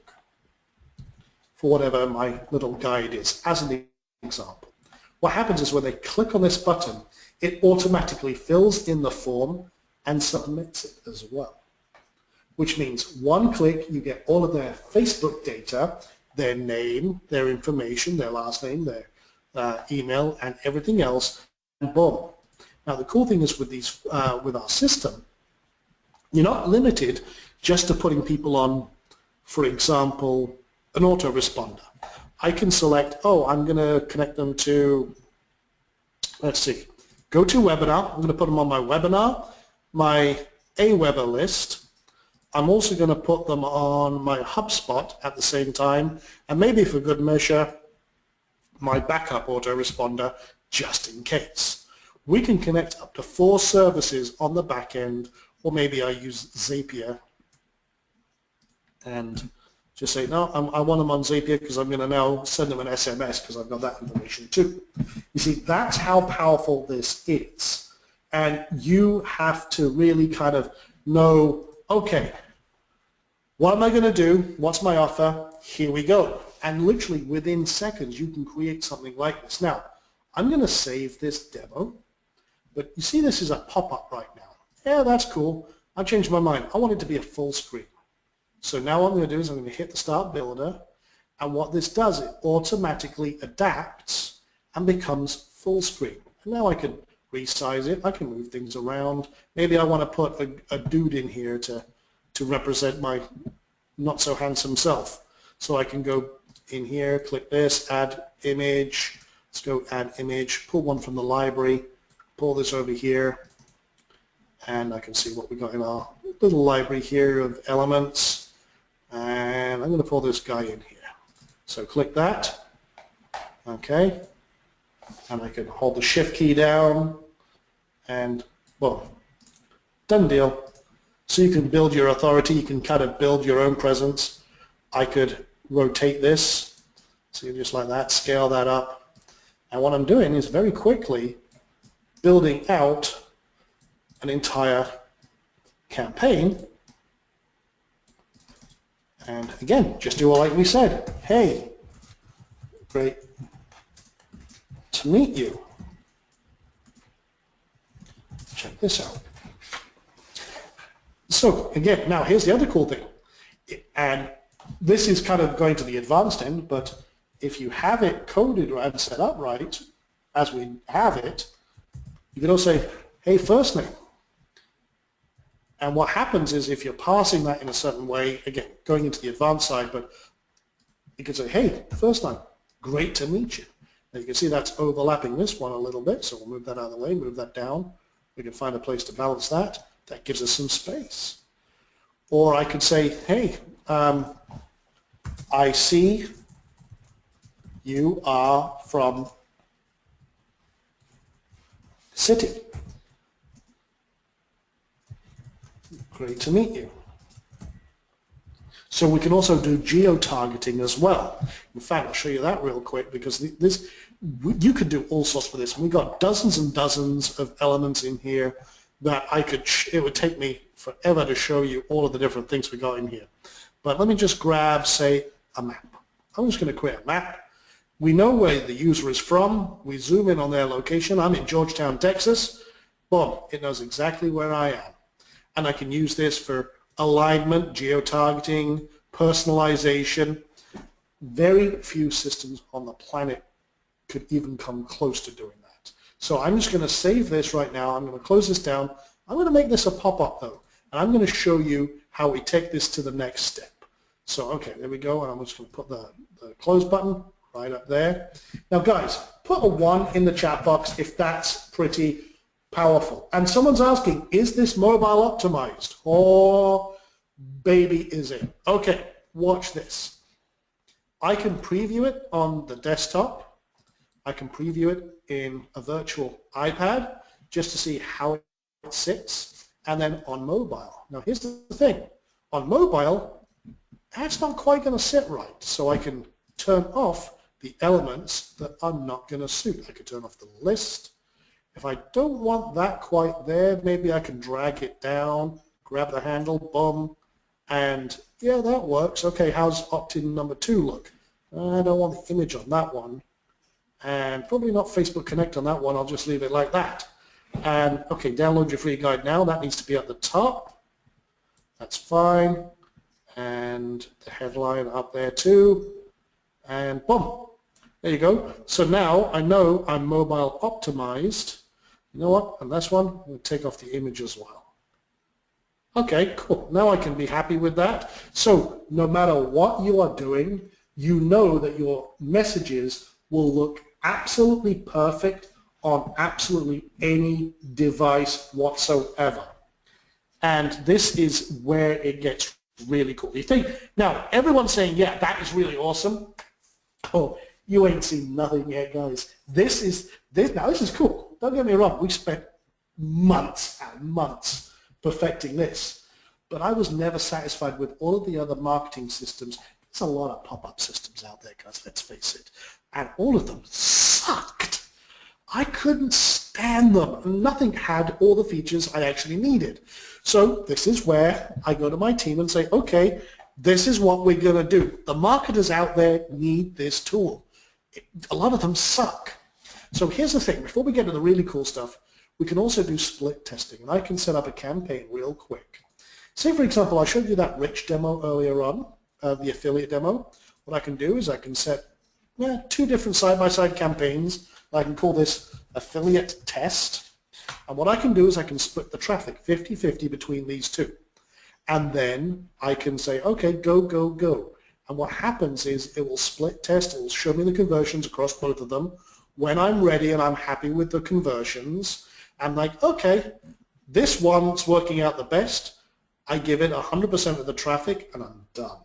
for whatever my little guide is, as an example. What happens is when they click on this button, it automatically fills in the form and submits it as well. Which means one click, you get all of their Facebook data, their name, their information, their last name, their email, and everything else, and boom. Now the cool thing is with these, with our system, you're not limited just to putting people on, for example, an autoresponder. I can select, oh, I'm going to connect them to, let's see, go to webinar. I'm going to put them on my webinar, my Aweber list. I'm also going to put them on my HubSpot at the same time, and maybe for good measure, my backup autoresponder just in case. We can connect up to 4 services on the back end, or maybe I use Zapier and just say, no, I want them on Zapier because I'm going to now send them an SMS because I've got that information too. You see, that's how powerful this is. And you have to really kind of know, okay, what am I going to do? What's my offer? Here we go. And literally within seconds, you can create something like this. Now, I'm going to save this demo, but you see this is a pop-up right now. Yeah, that's cool. I've changed my mind. I want it to be a full screen. So now what I'm going to do is I'm going to hit the Start Builder, and what this does, it automatically adapts and becomes full screen. And now I can resize it. I can move things around. Maybe I want to put a dude in here to represent my not so handsome self. So I can go in here, click this, add image. Let's go add image, pull one from the library, pull this over here, and I can see what we got in our little library here of elements. And I'm going to pull this guy in here. So click that, okay, and I can hold the shift key down, and boom, done deal. So you can build your authority, you can kind of build your own presence. I could rotate this, so just like that, scale that up, and what I'm doing is very quickly building out an entire campaign. And again, just do like we said. Hey, great to meet you. Check this out. So again, now here's the other cool thing. And this is kind of going to the advanced end, but if you have it coded and set up right, as we have it, you can also say, hey, first name. And what happens is if you're passing that in a certain way, again, going into the advanced side, but you can say, hey, first name, great to meet you. Now you can see that's overlapping this one a little bit, so we'll move that out of the way, move that down. We can find a place to balance that. That gives us some space. Or I could say, hey, I see you are from city. Great to meet you. So we can also do geo-targeting as well. In fact, I'll show you that real quick because this you could do all sorts with this. We've got dozens and dozens of elements in here that it would take me forever to show you all of the different things we got in here. But let me just grab, say, a map. I'm just going to create a map. We know where the user is from. We zoom in on their location. I'm in Georgetown, Texas. Boom, it knows exactly where I am. And I can use this for alignment, geo-targeting, personalization. Very few systems on the planet could even come close to doing that. So I'm just going to save this right now. I'm going to close this down. I'm going to make this a pop-up though, and I'm going to show you how we take this to the next step. So okay, there we go, and I'm just going to put the close button right up there. Now guys, put a 1 in the chat box if that's pretty powerful. And someone's asking, is this mobile optimized? Oh, baby, is it? Okay, watch this. I can preview it on the desktop. I can preview it in a virtual iPad just to see how it sits, and then on mobile. Now here's the thing. On mobile, that's not quite going to sit right. So I can turn off the elements that are not going to suit. I could turn off the list. If I don't want that quite there, maybe I can drag it down, grab the handle, boom, and yeah, that works. Okay, how's opt-in number 2 look? I don't want the image on that one, and probably not Facebook Connect on that one. I'll just leave it like that. And okay, download your free guide now. That needs to be at the top. That's fine. And the headline up there too. And boom, there you go. So now I know I'm mobile optimized. You know what? And this one, we'll take off the image as well. Okay, cool. Now I can be happy with that. So no matter what you are doing, you know that your messages will look absolutely perfect on absolutely any device whatsoever. And this is where it gets really cool. You think, now everyone's saying, yeah, that is really awesome. Oh, you ain't seen nothing yet, guys. This is cool. Don't get me wrong, we spent months and months perfecting this. But I was never satisfied with all of the other marketing systems. There's a lot of pop-up systems out there, guys, let's face it. And all of them sucked. I couldn't stand them. Nothing had all the features I actually needed. So this is where I go to my team and say, okay, this is what we're going to do. The marketers out there need this tool. A lot of them suck. So here's the thing. Before we get to the really cool stuff, we can also do split testing. And I can set up a campaign real quick. Say, for example, I showed you that rich demo earlier on, the affiliate demo. What I can do is I can set 2 different side-by-side campaigns. I can call this affiliate test. And what I can do is I can split the traffic 50-50 between these 2. And then I can say, okay, go, go, go. And what happens is it will split test. It will show me the conversions across both of them. When I'm ready and I'm happy with the conversions, I'm like, okay, this one's working out the best. I give it 100% of the traffic and I'm done.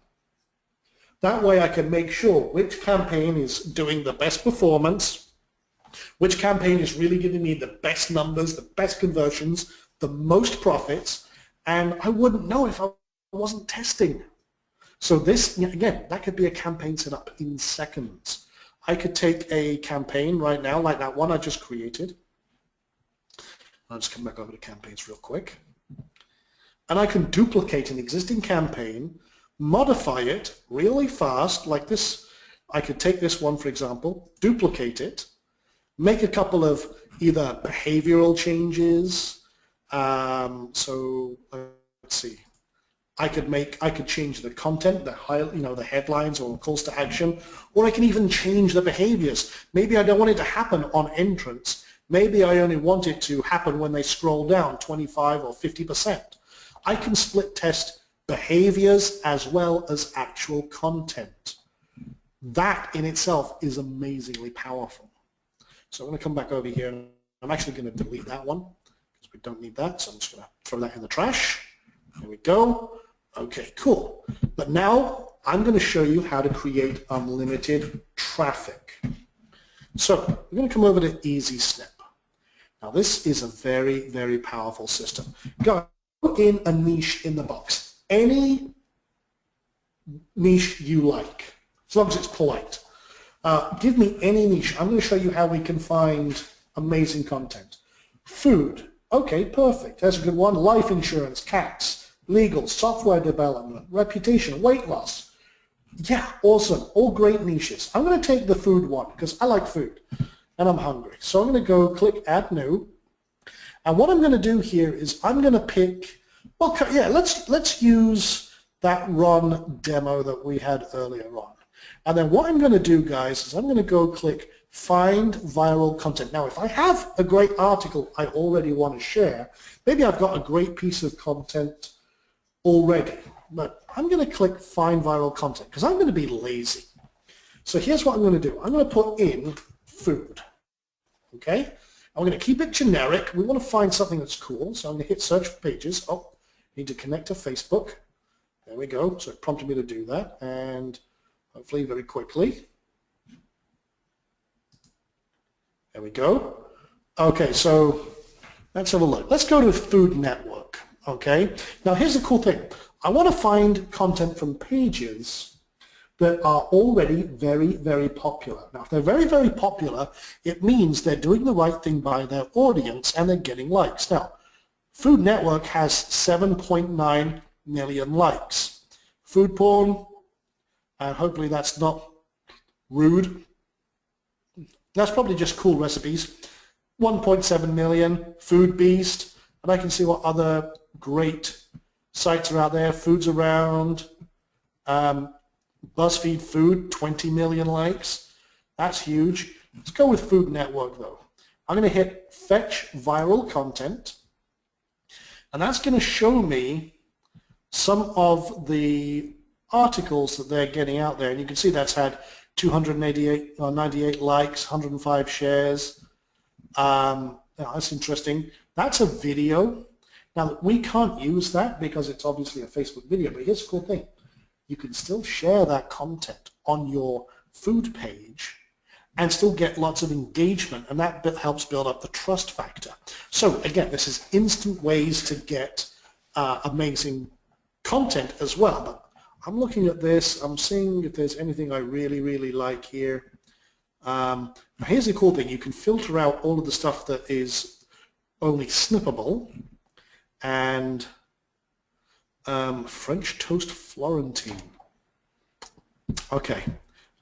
That way I can make sure which campaign is doing the best performance, which campaign is really giving me the best numbers, the best conversions, the most profits, and I wouldn't know if I wasn't testing. So this, again, that could be a campaign set up in seconds. I could take a campaign right now, like that one I just created. I'll just come back over to campaigns real quick. And I can duplicate an existing campaign, modify it really fast, like this. I could take this one, for example, duplicate it, make a couple of either behavioral changes. So let's see. I could change the content, the headlines or calls to action, or I can even change the behaviors. Maybe I don't want it to happen on entrance. Maybe I only want it to happen when they scroll down 25 or 50%. I can split test behaviors as well as actual content. That in itself is amazingly powerful. So I'm going to come back over here, and I'm actually going to delete that one because we don't need that. So I'm just going to throw that in the trash. There we go. Okay, cool. But now I'm going to show you how to create unlimited traffic. So we're going to come over to EZSnip. Now this is a very, very powerful system. Go in a niche in the box. Any niche you like, as long as it's polite. Give me any niche. I'm going to show you how we can find amazing content. Food. Okay, perfect. That's a good one. Life insurance, cats, legal, software development, reputation, weight loss. Yeah, awesome. All great niches. I'm going to take the food one because I like food and I'm hungry. So I'm going to go click Add New. And what I'm going to do here is I'm going to pick, well, yeah, let's use that Ron demo that we had earlier on. And then what I'm going to do, guys, is I'm going to go click Find Viral Content. Now, if I have a great article I already want to share, maybe I've got a great piece of content already, but I'm going to click Find Viral Content because I'm going to be lazy. So here's what I'm going to do. I'm going to put in food, okay? I'm going to keep it generic. We want to find something that's cool, so I'm going to hit Search for Pages. Oh, need to connect to Facebook. There we go. So it prompted me to do that, and hopefully very quickly. There we go. Okay, so let's have a look. Let's go to Food Network, okay? Now here's the cool thing. I want to find content from pages that are already very, very popular. Now if they're very, very popular, it means they're doing the right thing by their audience and they're getting likes. Now, Food Network has 7.9 million likes. Food porn, and hopefully that's not rude. That's probably just cool recipes. 1.7 million, Food Beast, and I can see what other great sites are out there. Foods Around, BuzzFeed Food, 20 million likes. That's huge. Let's go with Food Network though. I'm going to hit Fetch Viral Content, and that's going to show me some of the articles that they're getting out there, and you can see that's had 298 or 98 likes, 105 shares. That's interesting. That's a video. Now we can't use that because it's obviously a Facebook video, but here's the cool thing. You can still share that content on your food page and still get lots of engagement, and that helps build up the trust factor. So again, this is instant ways to get amazing content as well. But I'm looking at this, I'm seeing if there's anything I really, really like here. Here's the cool thing, you can filter out all of the stuff that is only snippable, and French toast Florentine. Okay,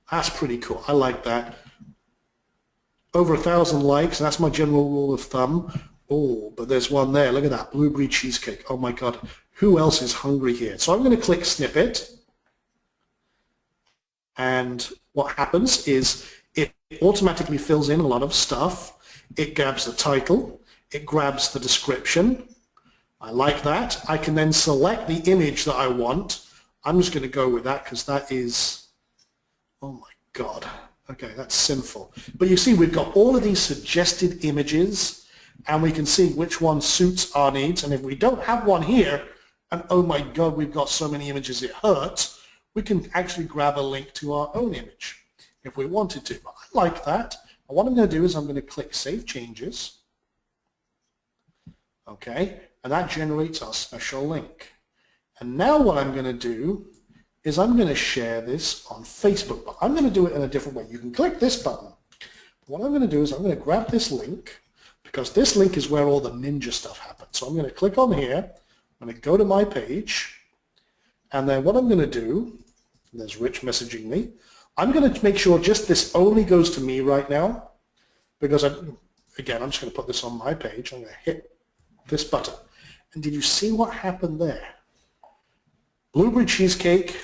that's pretty cool. I like that. Over 1,000 likes, that's my general rule of thumb. Oh, but there's one there. Look at that, blueberry cheesecake. Oh my God, who else is hungry here? So I'm going to click Snippet, and what happens is it automatically fills in a lot of stuff. It grabs the title, it grabs the description. I like that. I can then select the image that I want. I'm just going to go with that because that is, oh my God. Okay, that's sinful. But you see, we've got all of these suggested images, and we can see which one suits our needs. And if we don't have one here, and oh my God, we've got so many images it hurts, we can actually grab a link to our own image if we wanted to. But I like that. And what I'm going to do is I'm going to click Save Changes. Okay, and that generates our special link. And now what I'm going to do is I'm going to share this on Facebook, but I'm going to do it in a different way. You can click this button. What I'm going to do is I'm going to grab this link, because this link is where all the ninja stuff happens. So I'm going to click on here, I'm going to go to my page, And then what I'm going to do, there's Rich messaging me, I'm going to make sure just this only goes to me right now, because again, I'm just going to put this on my page. I'm going to hit this button. And did you see what happened there? Blueberry cheesecake,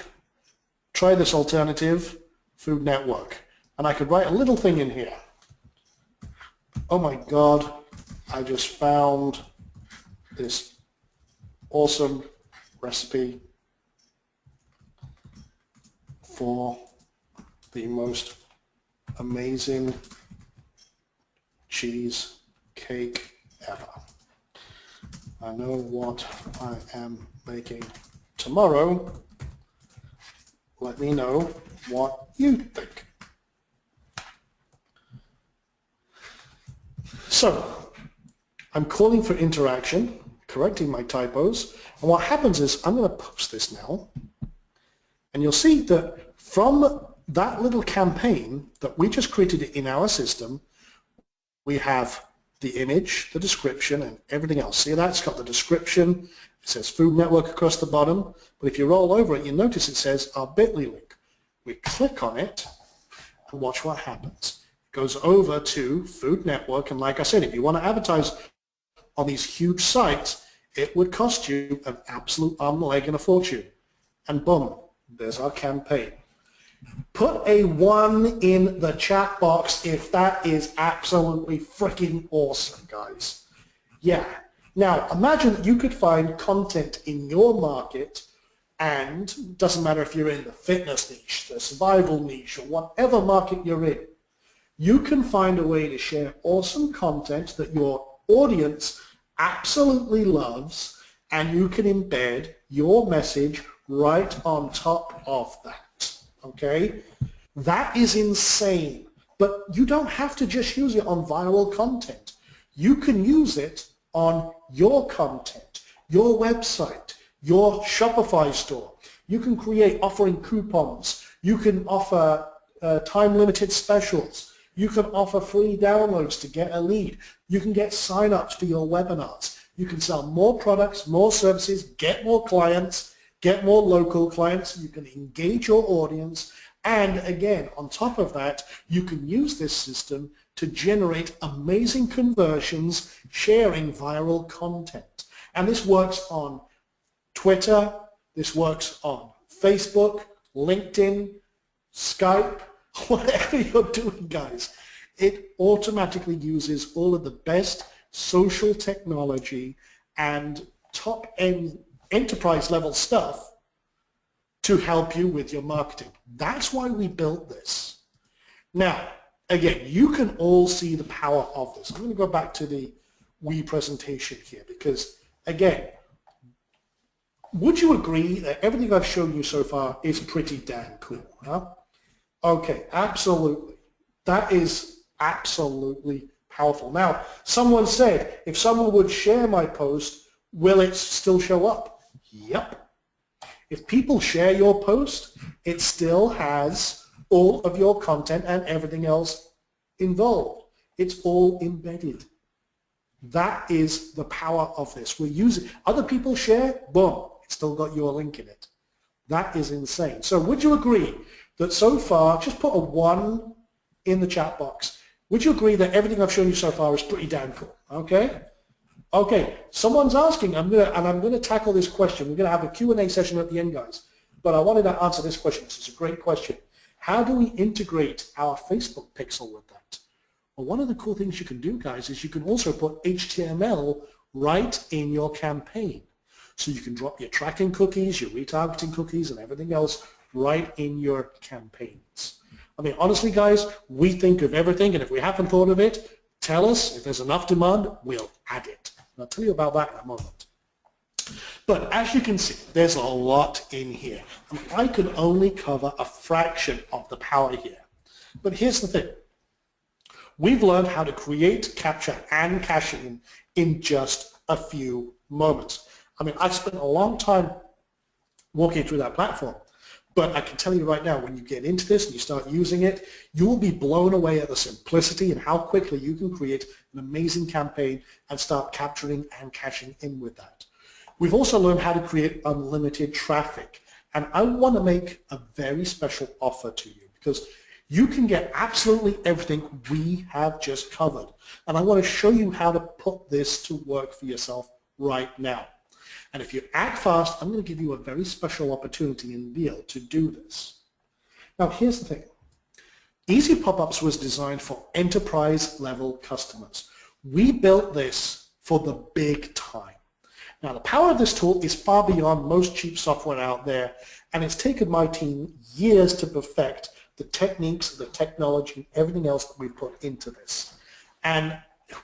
try this alternative, Food Network. And I could write a little thing in here. Oh my God, I just found this awesome recipe for the most amazing cheesecake ever. I know what I am making tomorrow. Let me know what you think. So, I'm calling for interaction, correcting my typos, and what happens is I'm going to post this now, and you'll see that from that little campaign that we just created in our system, we have the image, the description, and everything else. See that? It's got the description, it says Food Network across the bottom, but if you roll over it, you notice it says our bit.ly link. We click on it, and watch what happens. It goes over to Food Network, and like I said, if you want to advertise on these huge sites, it would cost you an absolute arm and a leg and a fortune. And boom, there's our campaign. Put a 1 in the chat box if that is absolutely freaking awesome, guys. Yeah. Now, imagine that you could find content in your market, and it doesn't matter if you're in the fitness niche, the survival niche, or whatever market you're in, you can find a way to share awesome content that your audience absolutely loves, and you can embed your message right on top of that. Okay? That is insane. But you don't have to just use it on viral content. You can use it on your content, your website, your Shopify store. You can create offering coupons. You can offer time-limited specials. You can offer free downloads to get a lead. You can get sign-ups for your webinars. You can sell more products, more services, get more clients, get more local clients. You can engage your audience. And again, on top of that, you can use this system to generate amazing conversions sharing viral content. And this works on Twitter, this works on Facebook, LinkedIn, Skype, whatever you're doing, guys. It automatically uses all of the best social technology and top-end enterprise-level stuff to help you with your marketing. That's why we built this. Now, again, you can all see the power of this. I'm going to go back to the Wii presentation here because, again, would you agree that everything I've shown you so far is pretty damn cool? Huh? Okay, absolutely. That is absolutely powerful. Now, someone said, if someone would share my post, will it still show up? Yep. If people share your post, it still has all of your content and everything else involved. It's all embedded. That is the power of this. We're using, other people share, boom, it's still got your link in it. That is insane. So would you agree that so far, just put a 1 in the chat box, would you agree that everything I've shown you so far is pretty damn cool? Okay? Okay, someone's asking, I'm going to tackle this question. We're going to have a Q&A session at the end, guys. But I wanted to answer this question. This is a great question. How do we integrate our Facebook pixel with that? Well, one of the cool things you can do, guys, is you can also put HTML right in your campaign. So you can drop your tracking cookies, your retargeting cookies, and everything else right in your campaigns. I mean, honestly, guys, we think of everything, and if we haven't thought of it, tell us. If there's enough demand, we'll add it. And I'll tell you about that in a moment. But as you can see, there's a lot in here. And I can only cover a fraction of the power here. But here's the thing. We've learned how to create, capture, and cache in just a few moments. I mean, I've spent a long time walking through that platform. But I can tell you right now, when you get into this and you start using it, you will be blown away at the simplicity and how quickly you can create an amazing campaign and start capturing and caching in with that. We've also learned how to create unlimited traffic. And I want to make a very special offer to you because you can get absolutely everything we have just covered. And I want to show you how to put this to work for yourself right now. And if you act fast, I'm going to give you a very special opportunity and deal to do this. Now, here's the thing. EZPOPUPS was designed for enterprise level customers. We built this for the big time. Now, the power of this tool is far beyond most cheap software out there, and it's taken my team years to perfect the techniques, the technology, and everything else that we put into this. And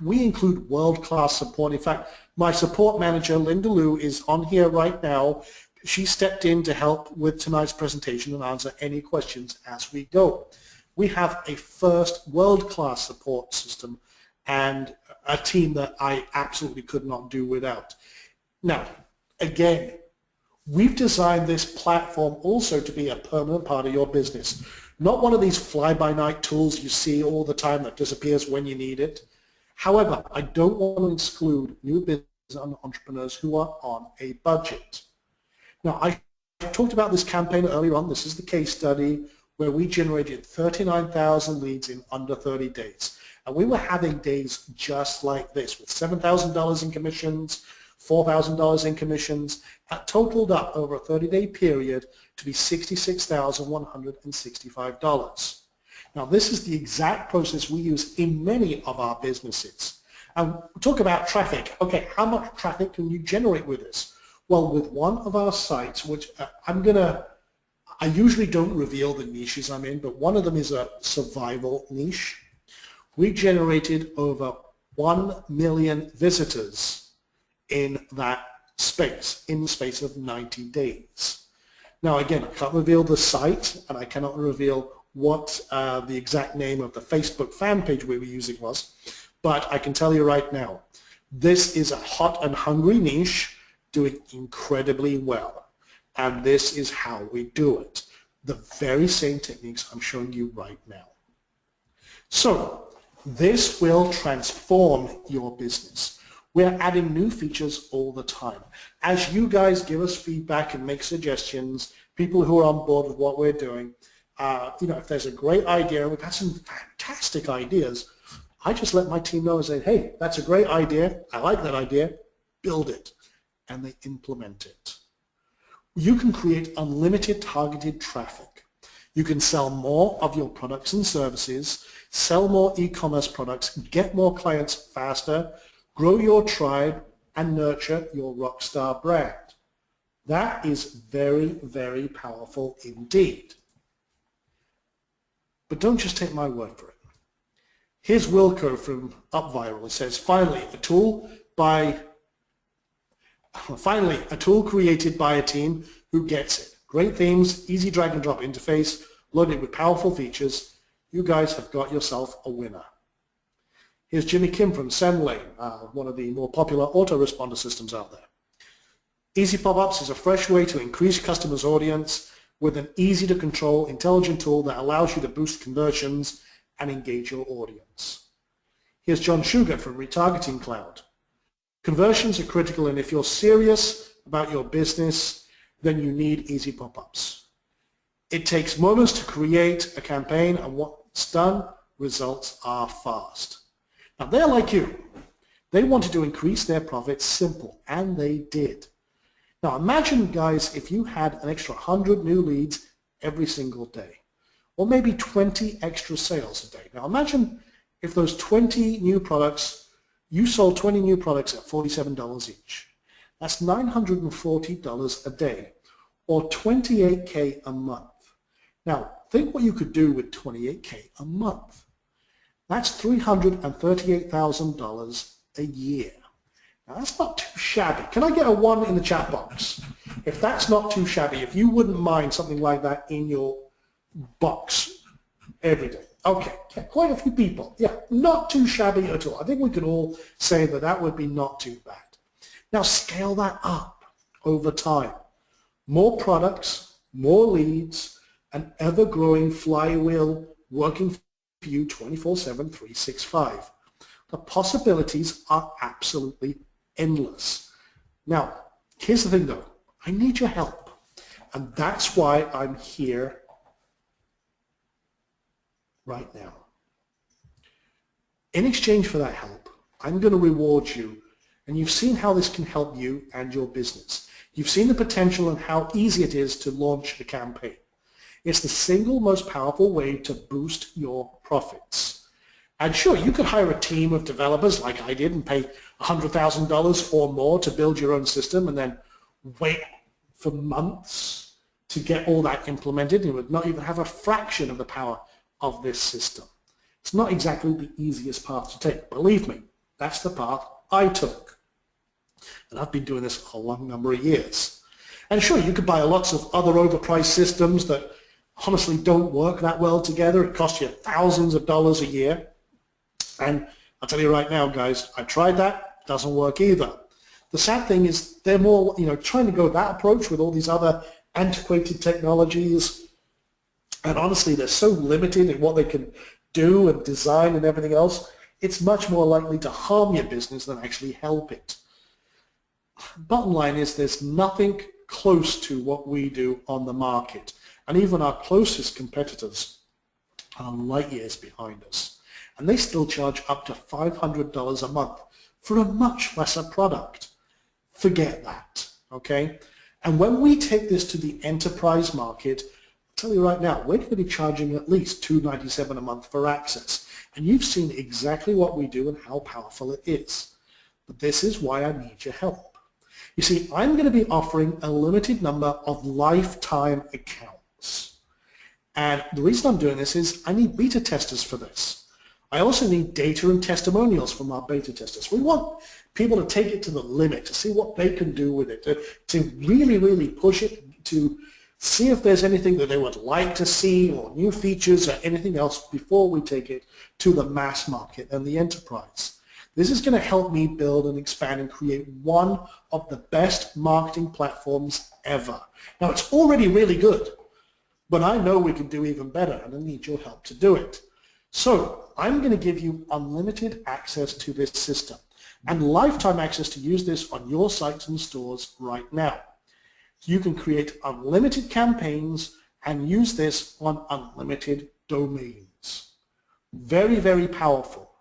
we include world-class support. In fact, my support manager, Linda Liu, is on here right now. She stepped in to help with tonight's presentation and answer any questions as we go. We have a first world-class support system and a team that I absolutely could not do without. Now, again, we've designed this platform also to be a permanent part of your business. Not one of these fly-by-night tools you see all the time that disappears when you need it. However, I don't want to exclude new business entrepreneurs who are on a budget. Now, I talked about this campaign earlier on. This is the case study where we generated 39,000 leads in under 30 days. And we were having days just like this with $7,000 in commissions, $4,000 in commissions, that totaled up over a 30-day period to be $66,165. Now, this is the exact process we use in many of our businesses. And talk about traffic. Okay, how much traffic can you generate with this? Well, with one of our sites, which I usually don't reveal the niches I'm in, but one of them is a survival niche. We generated over 1 million visitors in that space, in the space of 90 days. Now, again, I can't reveal the site, and I cannot reveal what the exact name of the Facebook fan page we were using was, but I can tell you right now, this is a hot and hungry niche doing incredibly well, and this is how we do it. The very same techniques I'm showing you right now. So, this will transform your business. We're adding new features all the time. As you guys give us feedback and make suggestions, people who are on board with what we're doing, if there's a great idea, and we've had some fantastic ideas, I just let my team know and say, hey, that's a great idea, I like that idea, build it, and they implement it. You can create unlimited targeted traffic. You can sell more of your products and services, sell more e-commerce products, get more clients faster, grow your tribe, and nurture your rockstar brand. That is very, very powerful indeed. But don't just take my word for it. Here's Wilco from UpViral. It says, finally, a tool created by a team who gets it. Great themes, easy drag and drop interface, loaded with powerful features. You guys have got yourself a winner. Here's Jimmy Kim from SendLane, one of the more popular autoresponder systems out there. EZPOPUPS is a fresh way to increase customers' audience with an easy-to-control, intelligent tool that allows you to boost conversions and engage your audience. Here's John Sugar from Retargeting Cloud. Conversions are critical, and if you're serious about your business, then you need EZPOPUPS. It takes moments to create a campaign, and once done, results are fast. Now, they're like you. They wanted to increase their profits simple, and they did. Now, imagine, guys, if you had an extra 100 new leads every single day, or maybe 20 extra sales a day. Now, imagine if those 20 new products, you sold 20 new products at $47 each. That's $940 a day, or $28K a month. Now, think what you could do with $28K a month. That's $338,000 a year. Now, that's not too shabby. Can I get a 1 in the chat box? If that's not too shabby, if you wouldn't mind something like that in your box every day. Okay, quite a few people. Yeah, not too shabby at all. I think we could all say that that would be not too bad. Now, scale that up over time. More products, more leads, an ever-growing flywheel working for you 24/7, 365. The possibilities are absolutely endless. Now, here's the thing though. I need your help. And that's why I'm here right now. In exchange for that help, I'm going to reward you. And you've seen how this can help you and your business. You've seen the potential and how easy it is to launch a campaign. It's the single most powerful way to boost your profits. And sure, you could hire a team of developers like I did and pay $100,000 or more to build your own system and then wait for months to get all that implemented. You would not even have a fraction of the power of this system. It's not exactly the easiest path to take. Believe me, that's the path I took. And I've been doing this a long number of years. And sure, you could buy lots of other overpriced systems that honestly don't work that well together. It costs you thousands of dollars a year. And I'll tell you right now, guys, I tried that. It doesn't work either. The sad thing is they're more, trying to go that approach with all these other antiquated technologies. And honestly, they're so limited in what they can do and design and everything else. It's much more likely to harm your business than actually help it. Bottom line is there's nothing close to what we do on the market. And even our closest competitors are light years behind us. And they still charge up to $500 a month for a much lesser product. Forget that, okay? And when we take this to the enterprise market, I'll tell you right now, we're going to be charging at least $297 a month for access. And you've seen exactly what we do and how powerful it is. But this is why I need your help. You see, I'm going to be offering a limited number of lifetime accounts. And the reason I'm doing this is I need beta testers for this. I also need data and testimonials from our beta testers. We want people to take it to the limit, to see what they can do with it, to really, really push it, to see if there's anything that they would like to see or new features or anything else before we take it to the mass market and the enterprise. This is going to help me build and expand and create one of the best marketing platforms ever. Now, it's already really good, but I know we can do even better, and I need your help to do it. So I'm going to give you unlimited access to this system and lifetime access to use this on your sites and stores right now. You can create unlimited campaigns and use this on unlimited domains. Very, very powerful.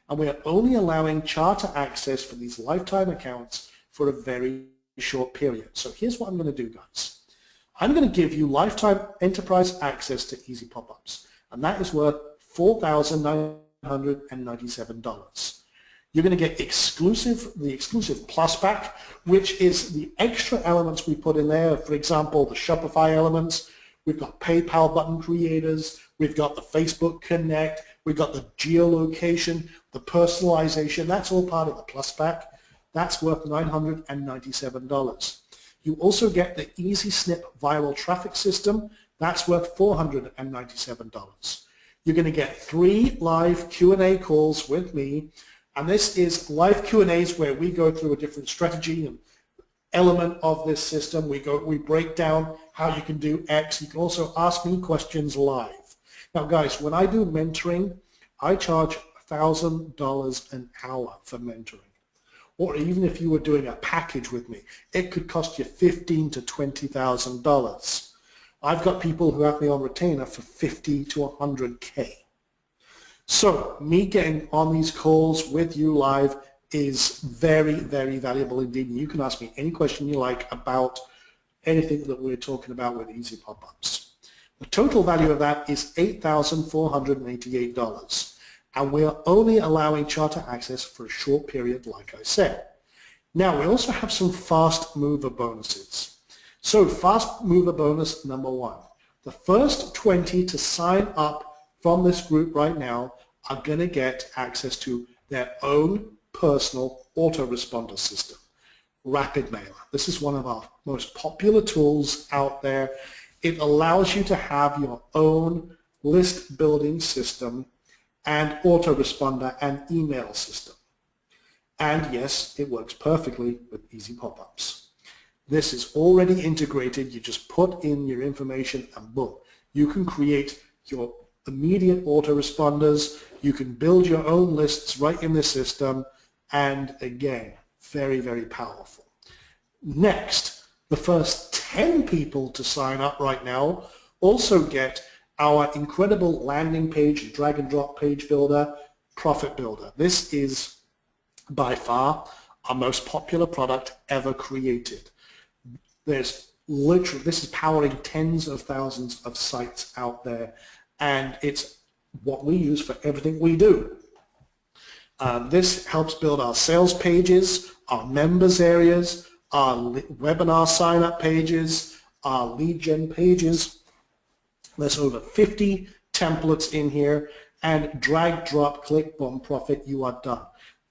And we are only allowing charter access for these lifetime accounts for a very short period. So here's what I'm going to do, guys. I'm going to give you lifetime enterprise access to EZPOPUPS, and that is worth $4,997. You're going to get the exclusive Plus Pack, which is the extra elements we put in there. For example, the Shopify elements. We've got PayPal button creators. We've got the Facebook Connect. We've got the geolocation, the personalization. That's all part of the Plus Pack. That's worth $997. You also get the EasySnip viral traffic system. That's worth $497. You're going to get 3 live Q&A calls with me, and this is live Q&As where we go through a different strategy and element of this system. We break down how you can do X. You can also ask me questions live. Now, guys, when I do mentoring, I charge $1,000 an hour for mentoring. Or even if you were doing a package with me, it could cost you $15,000 to $20,000. I've got people who have me on retainer for $50,000 to $100K. So me getting on these calls with you live is very, very valuable indeed. And you can ask me any question you like about anything that we're talking about with EZPOPUPS. The total value of that is $8,488. And we're only allowing charter access for a short period, like I said. Now, we also have some fast mover bonuses. So fast mover bonus number 1. The first 20 to sign up from this group right now are going to get access to their own personal autoresponder system, Rapid Mailer. This is one of our most popular tools out there. It allows you to have your own list building system and autoresponder and email system. And yes, it works perfectly with EZPOPUPS. This is already integrated. You just put in your information and boom, you can create your immediate autoresponders. You can build your own lists right in the system. And again, very, very powerful. Next, the first 10 people to sign up right now also get our incredible landing page, drag and drop page builder, profit builder. This is by far our most popular product ever created. There's literally, this is powering tens of thousands of sites out there, and it's what we use for everything we do. This helps build our sales pages, our members areas, our webinar sign-up pages, our lead gen pages. There's over 50 templates in here, and drag, drop, click, boom, profit, you are done.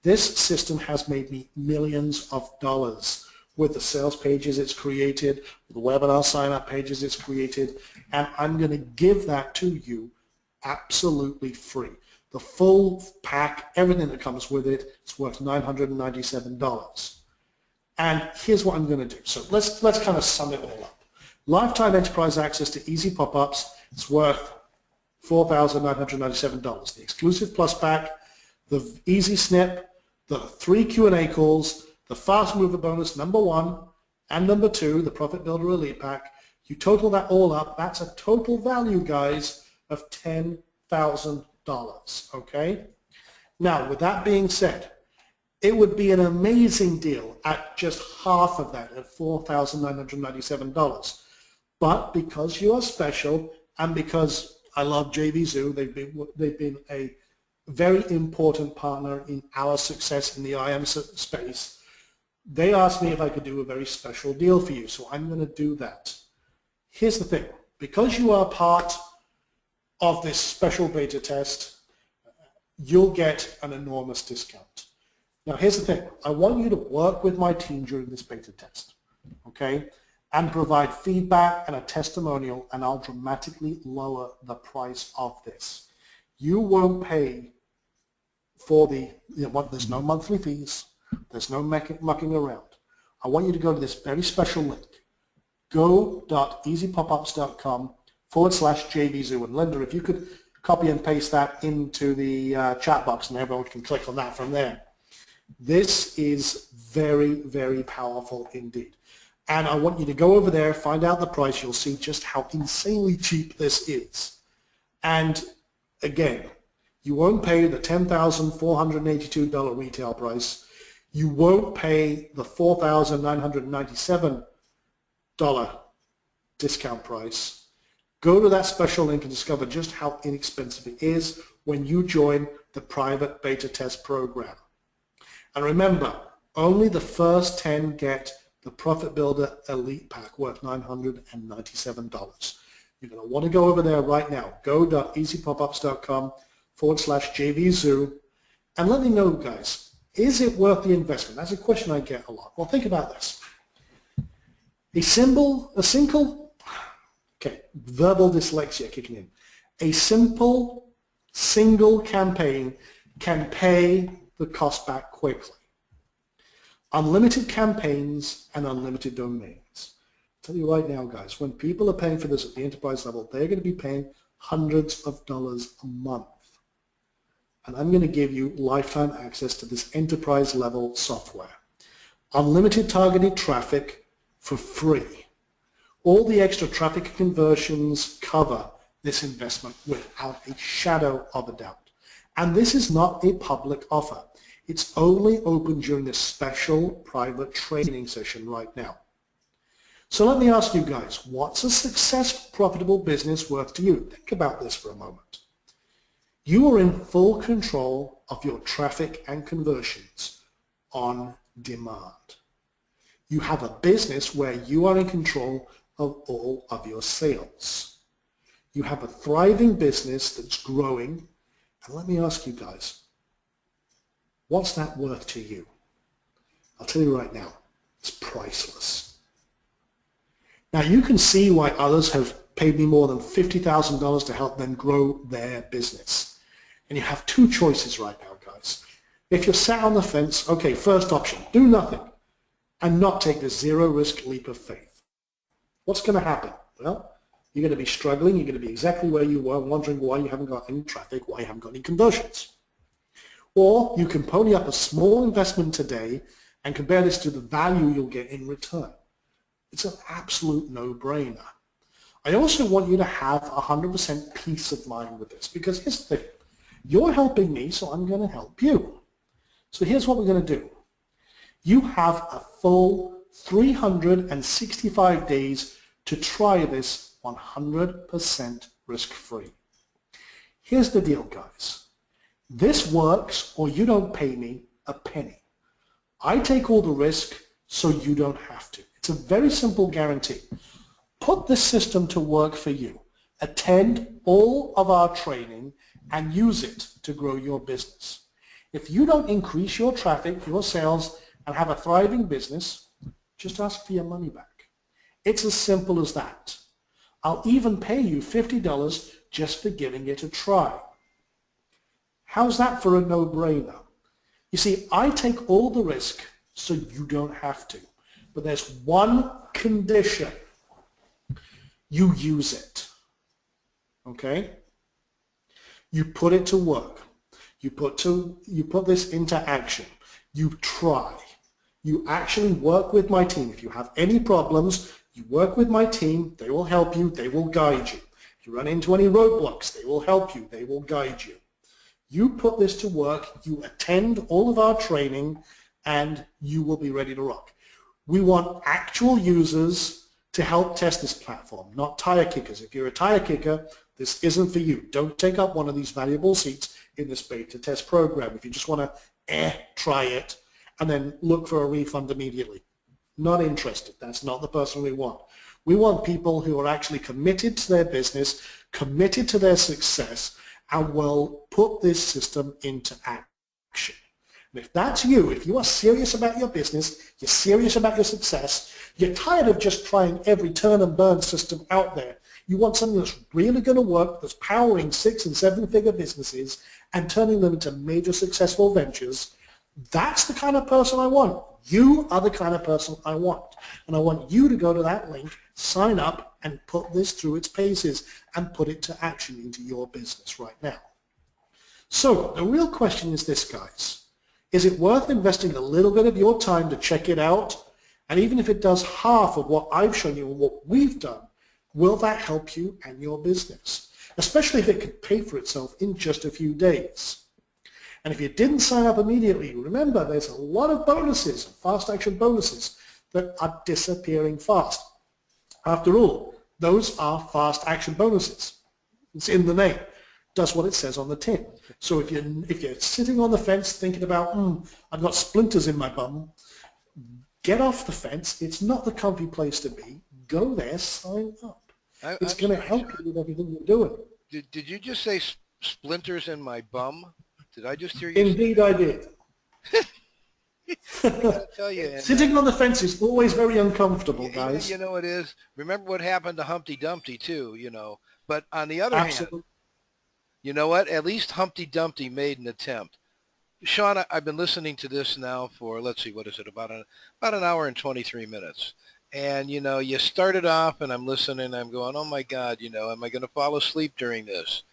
This system has made me millions of dollars with the sales pages it's created, the webinar sign-up pages it's created, and I'm going to give that to you absolutely free. The full pack, everything that comes with it, it's worth $997. And here's what I'm going to do. So let's kind of sum it all up. Lifetime enterprise access to EZPOPUPS is worth $4,997. The exclusive plus pack, the easy snip, the 3 Q&A calls, the fast mover bonus #1 and #2, the Profit Builder Elite Pack. You total that all up, that's a total value, guys, of $10,000, okay? Now, with that being said, it would be an amazing deal at just half of that, at $4,997. But because you are special, and because I love JVZoo, they've been a very important partner in our success in the IM space, they asked me if I could do a very special deal for you, so I'm going to do that. Here's the thing, because you are part of this special beta test, you'll get an enormous discount. Now here's the thing, I want you to work with my team during this beta test, okay, and provide feedback and a testimonial, and I'll dramatically lower the price of this. You won't pay for there's no monthly fees, there's no mucking around. I want you to go to this very special link, go.ezpopups.com/JVZoo. And Linda, if you could copy and paste that into the chat box and everyone can click on that from there. This is very, very powerful indeed. And I want you to go over there, find out the price, you'll see just how insanely cheap this is. And again, you won't pay the $10,482 retail price. You won't pay the $4,997 discount price. Go to that special link and discover just how inexpensive it is when you join the private beta test program. And remember, only the first 10 get the Profit Builder Elite Pack worth $997. You're going to want to go over there right now. Go.ezpopups.com/JVZoo and let me know, guys, is it worth the investment? That's a question I get a lot. Well, think about this. Verbal dyslexia kicking in. A simple, single campaign can pay the cost back quickly. Unlimited campaigns and unlimited domains. I'll tell you right now, guys, when people are paying for this at the enterprise level, they're going to be paying hundreds of dollars a month. And I'm going to give you lifetime access to this enterprise level software. Unlimited targeted traffic for free. All the extra traffic conversions cover this investment without a shadow of a doubt. And this is not a public offer. It's only open during this special private training session right now. So let me ask you guys, what's a successful, profitable business worth to you? Think about this for a moment. You are in full control of your traffic and conversions on demand. You have a business where you are in control of all of your sales. You have a thriving business that's growing. And let me ask you guys, what's that worth to you? I'll tell you right now, it's priceless. Now you can see why others have paid me more than $50,000 to help them grow their business. And you have two choices right now, guys. If you're sat on the fence, okay, first option, do nothing and not take the zero risk leap of faith. What's going to happen? Well, you're going to be struggling, you're going to be exactly where you were, wondering why you haven't got any traffic, why you haven't got any conversions. Or you can pony up a small investment today and compare this to the value you'll get in return. It's an absolute no-brainer. I also want you to have 100% peace of mind with this, because here's the thing. You're helping me, so I'm going to help you. So here's what we're going to do. You have a full 365 days to try this 100% risk-free. Here's the deal, guys. This works or you don't pay me a penny. I take all the risk so you don't have to. It's a very simple guarantee. Put this system to work for you. Attend all of our training and use it to grow your business. If you don't increase your traffic, your sales, and have a thriving business, just ask for your money back. It's as simple as that. I'll even pay you $50 just for giving it a try. How's that for a no-brainer? You see, I take all the risk so you don't have to. But there's one condition. You use it. Okay? You put it to work. You put this into action. You try. You actually work with my team. If you have any problems, you work with my team. They will help you. They will guide you. If you run into any roadblocks, they will help you. They will guide you. You put this to work. You attend all of our training, and you will be ready to rock. We want actual users to help test this platform, not tire kickers. If you're a tire kicker, this isn't for you. Don't take up one of these valuable seats in this beta test program if you just want to try it and then look for a refund immediately. Not interested. That's not the person we want. We want people who are actually committed to their business, committed to their success, and will put this system into action. And if that's you, if you are serious about your business, you're serious about your success, you're tired of just trying every turn and burn system out there, you want something that's really going to work, that's powering 6- and 7-figure businesses and turning them into major successful ventures, that's the kind of person I want. You are the kind of person I want. And I want you to go to that link, sign up, and put this through its paces and put it to action into your business right now. So the real question is this, guys. Is it worth investing a little bit of your time to check it out? And even if it does half of what I've shown you and what we've done, will that help you and your business? Especially if it could pay for itself in just a few days. And if you didn't sign up immediately, remember there's a lot of bonuses, fast action bonuses, that are disappearing fast. After all, those are fast action bonuses. It's in the name. Does what it says on the tin. So if you're sitting on the fence thinking about, I've got splinters in my bum, get off the fence. It's not the comfy place to be. Go there, sign up. It's going to help you with everything you're doing. Did you just say splinters in my bum? Did I just hear you? Indeed, I did. I gotta tell you, sitting on the fence is always very uncomfortable, guys. You know it is. Remember what happened to Humpty Dumpty too, you know. But on the other hand, you know what? At least Humpty Dumpty made an attempt. Sean, I've been listening to this now for, let's see, what is it, about an hour and 23 minutes. And, you know, you started off and I'm listening, I'm going, oh my God, you know, am I going to fall asleep during this?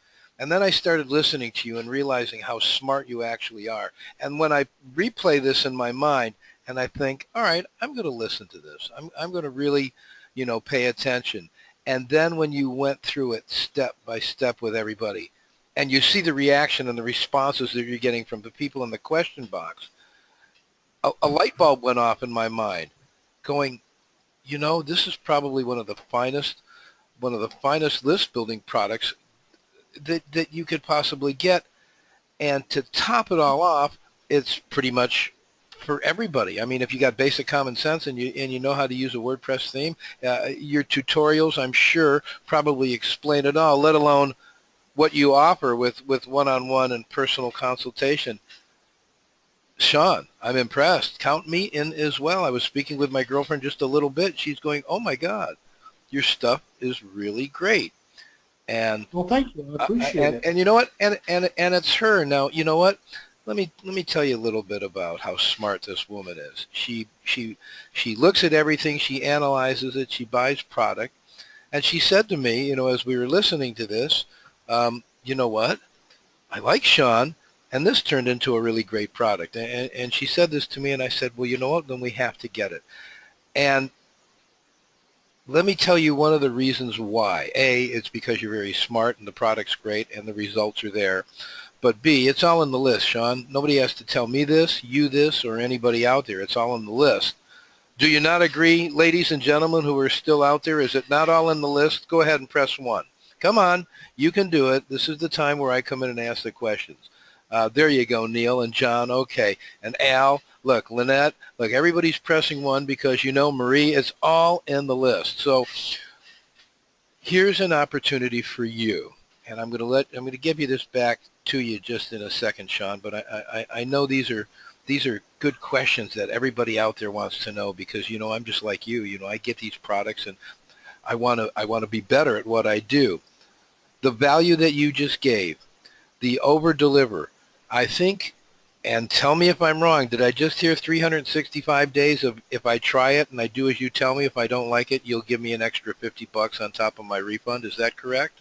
And then I started listening to you and realizing how smart you actually are. And when I replay this in my mind and I think, all right, I'm going to listen to this. I'm going to really, you know, pay attention. And then when you went through it step by step with everybody, and you see the reaction and the responses that you're getting from the people in the question box, a light bulb went off in my mind going, you know, this is probably one of the finest list building products that you could possibly get. And to top it all off, it's pretty much for everybody. I mean, if you got basic common sense and you know how to use a WordPress theme, your tutorials, I'm sure, probably explain it all, let alone what you offer with one-on-one and personal consultation. Sean, I'm impressed. Count me in as well. I was speaking with my girlfriend just a little bit. She's going, oh my God, your stuff is really great. And well, thank you. I appreciate it. And you know what? And it's her. Now, you know what? Let me tell you a little bit about how smart this woman is. She looks at everything, she analyzes it, she buys product, and she said to me, you know, as we were listening to this, you know what? I like Sean, and this turned into a really great product. And she said this to me, and I said, well, you know what? Then we have to get it. And Let me tell you one of the reasons why. A, it's because you're very smart and the product's great and the results are there. But B, it's all in the list, Sean. Nobody has to tell me this, you this, or anybody out there. It's all in the list. Do you not agree, ladies and gentlemen who are still out there? Is it not all in the list? Go ahead and press 1. Come on, you can do it. This is the time where I come in and ask the questions. There you go, Neil and John. Okay. And Al, look, Lynette, look, everybody's pressing 1 because you know, Marie, it's all in the list. So here's an opportunity for you. And I'm going to give you this back to you just in a second, Sean, but I know these are good questions that everybody out there wants to know because, you know, I'm just like you know, I get these products and I want to be better at what I do. The value that you just gave, the over-deliver, I think, and tell me if I'm wrong, did I just hear 365 days of if I try it and I do as you tell me, if I don't like it, you'll give me an extra $50 on top of my refund? Is that correct?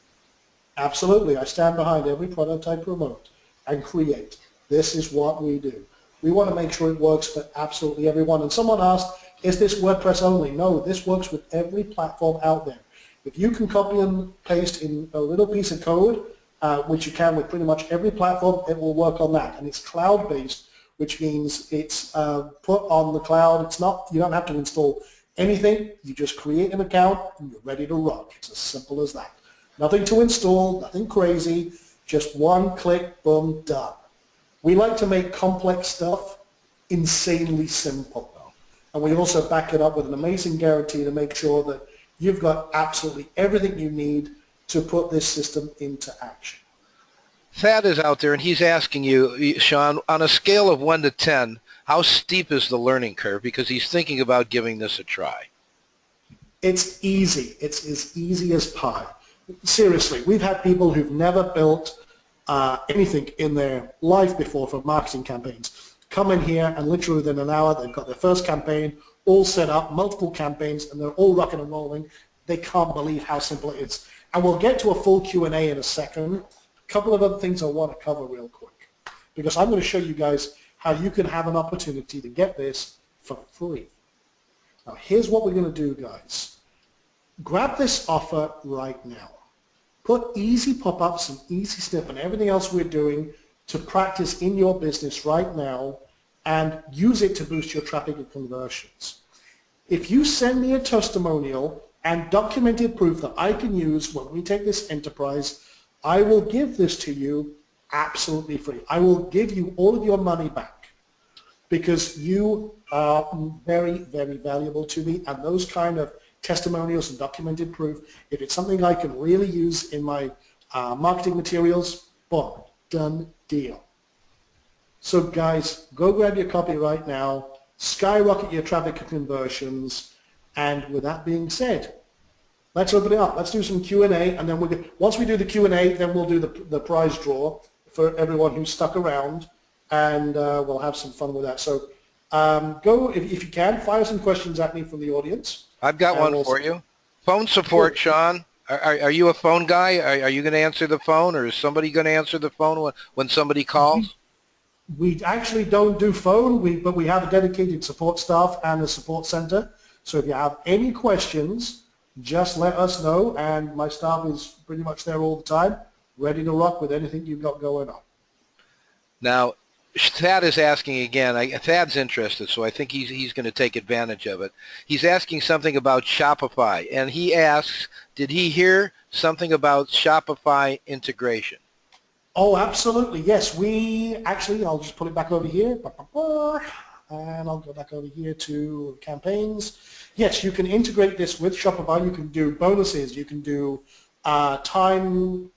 Absolutely. I stand behind every product I promote and create. This is what we do. We want to make sure it works for absolutely everyone. And someone asked, is this WordPress only? No, this works with every platform out there. If you can copy and paste in a little piece of code, which you can with pretty much every platform, it will work on that. And it's cloud-based, which means it's put on the cloud. It's not, you don't have to install anything. You just create an account and you're ready to rock. It's as simple as that. Nothing to install, nothing crazy, just one click, boom, done. We like to make complex stuff insanely simple. And we also back it up with an amazing guarantee to make sure that you've got absolutely everything you need to put this system into action. Thad is out there and he's asking you, Sean, on a scale of 1 to 10, how steep is the learning curve? Because he's thinking about giving this a try. It's easy. It's as easy as pie. Seriously, we've had people who've never built anything in their life before for marketing campaigns come in here and literally within an hour they've got their first campaign all set up, multiple campaigns, and they're all rocking and rolling. They can't believe how simple it is. And we'll get to a full Q&A in a second. A couple of other things I want to cover real quick because I'm going to show you guys how you can have an opportunity to get this for free. Now here's what we're going to do, guys. Grab this offer right now. Put easy pop-ups and easy snip and everything else we're doing to practice in your business right now and use it to boost your traffic and conversions. If you send me a testimonial and documented proof that I can use when we take this enterprise, I will give this to you absolutely free. I will give you all of your money back because you are very, very valuable to me, and those kind of testimonials and documented proof, if it's something I can really use in my marketing materials, boom, done deal. So guys, go grab your copy right now, skyrocket your traffic and conversions, and with that being said, let's open it up. Let's do some Q&A, and then once we do the Q&A, then we'll do the prize draw for everyone who's stuck around, and we'll have some fun with that. So go, if you can, fire some questions at me from the audience. I've got one for you. Phone support, Sean. Are you a phone guy? Are you going to answer the phone, or is somebody going to answer the phone when somebody calls? We actually don't do phone, but we have a dedicated support staff and a support center. So if you have any questions, just let us know, and my staff is pretty much there all the time, ready to rock with anything you've got going on. Now, Thad is asking again. Thad's interested, so I think he's going to take advantage of it. He's asking something about Shopify, and he asks, did he hear something about Shopify integration? Oh, absolutely, yes. We actually, I'll just pull it back over here, and I'll go back over here to campaigns. Yes, you can integrate this with Shopify. You can do bonuses. You can do time,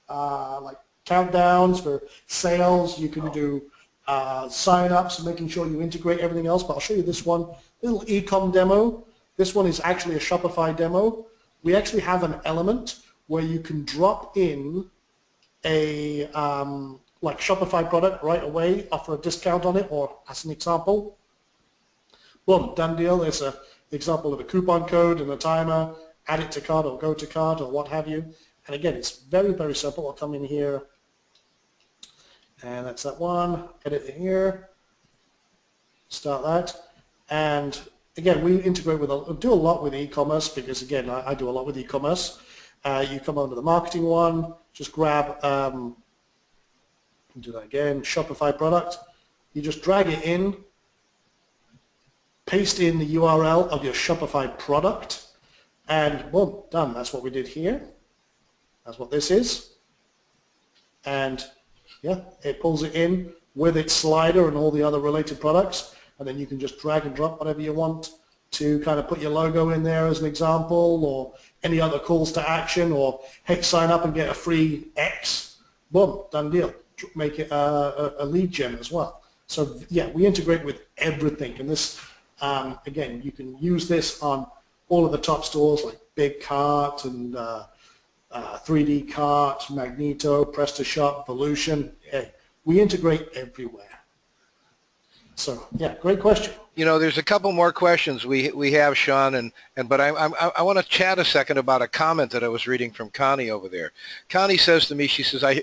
like countdowns for sales. You can do sign-ups and making sure you integrate everything else. But I'll show you this one, little e-com demo. This one is actually a Shopify demo. We actually have an element where you can drop in a like Shopify product right away, offer a discount on it, or as an example, boom, done deal. There's an example of a coupon code and a timer, add it to cart or go to cart or what have you. And again, it's very, very simple. I'll come in here, and that's that one, edit it here, start that, and again, we integrate with, do a lot with e-commerce because, again, I do a lot with e-commerce. You come onto the marketing one, just grab, do that again, Shopify product. You just drag it in, paste in the URL of your Shopify product, and boom, done. That's what we did here. That's what this is. And yeah, it pulls it in with its slider and all the other related products, and then you can just drag and drop whatever you want to kind of put your logo in there as an example, or any other calls to action, or hey, sign up and get a free X. Boom, done deal. Make it a lead gen as well. So yeah, we integrate with everything, and this, again, you can use this on all of the top stores like Big Cart and 3D Cart, Magneto, PrestaShop, Volution. Hey, we integrate everywhere. So yeah, great question. You know, there's a couple more questions we have, Sean, but I want to chat a second about a comment that I was reading from Connie over there. Connie says to me, she says, I'm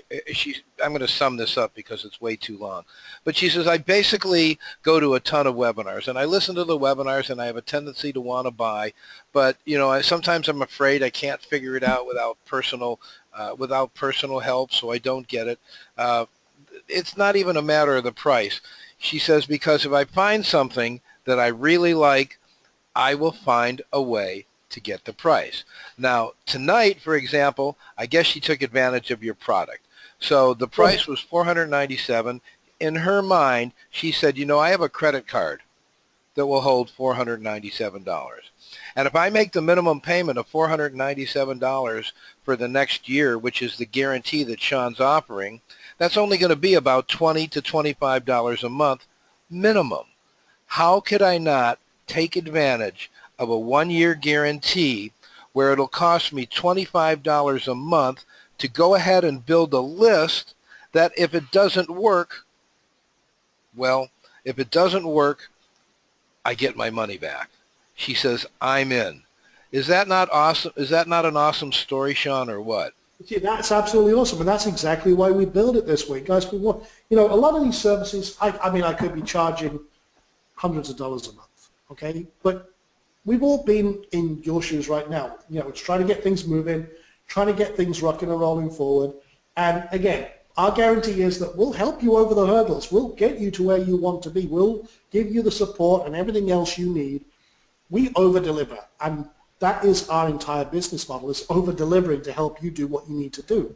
going to sum this up because it's way too long, but she says, I basically go to a ton of webinars, and I listen to the webinars, and I have a tendency to want to buy, but you know, sometimes I'm afraid I can't figure it out without personal help, so I don't get it. It's not even a matter of the price. She says, because if I find something that I really like, I will find a way to get the price. Now, tonight, for example, I guess she took advantage of your product. So the price was $497. In her mind, she said, you know, I have a credit card that will hold $497. And if I make the minimum payment of $497 for the next year, which is the guarantee that Sean's offering, that's only going to be about $20 to $25 a month minimum. How could I not take advantage of a one-year guarantee where it'll cost me $25 a month to go ahead and build a list that if it doesn't work, well, if it doesn't work, I get my money back. She says, I'm in. Is that not awesome? Is that not an awesome story, Sean, or what? See, that's absolutely awesome, and that's exactly why we build it this way, guys. We want, you know, a lot of these services. I mean, I could be charging hundreds of dollars a month, okay? But we've all been in your shoes right now. You know, it's trying to get things moving, trying to get things rocking and rolling forward. And again, our guarantee is that we'll help you over the hurdles. We'll get you to where you want to be. We'll give you the support and everything else you need. We over-deliver, and that is our entire business model, is over-delivering to help you do what you need to do.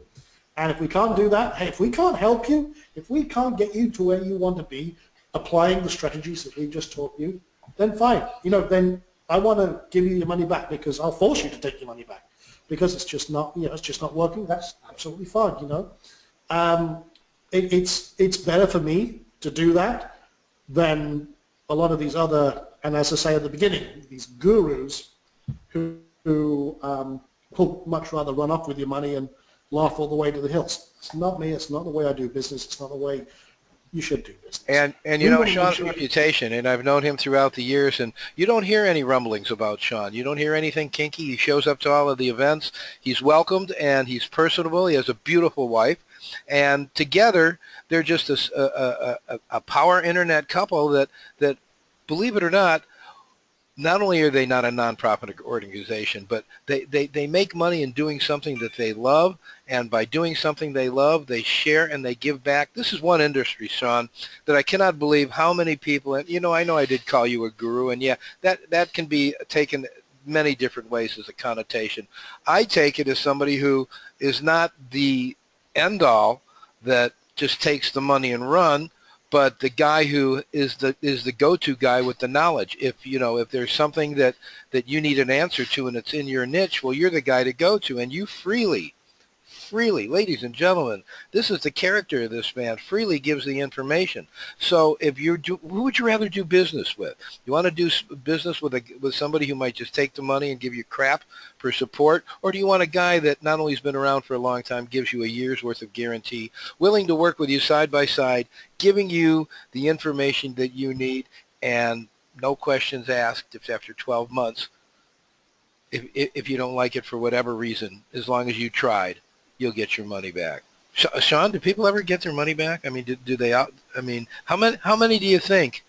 And if we can't do that, hey, if we can't help you, if we can't get you to where you want to be, applying the strategies that we just taught you, then fine. You know, then I want to give you your money back, because I'll force you to take your money back, because it's just not, you know, it's just not working. That's absolutely fine, you know. It's better for me to do that than a lot of these other, and as I say at the beginning, these gurus who will much rather run off with your money and laugh all the way to the hills. It's not me. It's not the way I do business. It's not the way you should do business. And you know Sean's reputation, and I've known him throughout the years, and you don't hear any rumblings about Sean. You don't hear anything kinky. He shows up to all of the events. He's welcomed, and he's personable. He has a beautiful wife, and together they're just a power internet couple that, believe it or not only are they not a nonprofit organization, but they make money in doing something that they love, and by doing something they love, they share and they give back. This is one industry, Sean, that I cannot believe how many people, and you know, I know I did call you a guru, and yeah, that can be taken many different ways as a connotation. I take it as somebody who is not the end-all that just takes the money and run, but the guy who is the go-to guy with the knowledge. If there's something that you need an answer to and it's in your niche, well, you're the guy to go to, and you freely, ladies and gentlemen, this is the character of this man, freely gives the information. So if who would you rather do business with? You want to do business with somebody who might just take the money and give you crap for support, or do you want a guy that not only has been around for a long time, gives you a year's worth of guarantee, willing to work with you side by side, giving you the information that you need, and no questions asked if after 12 months, if you don't like it for whatever reason, as long as you tried, you'll get your money back. Sean, do people ever get their money back? I mean, do they? I mean, how many do you think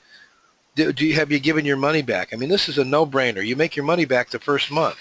Have you given your money back? I mean, this is a no-brainer. You make your money back the first month.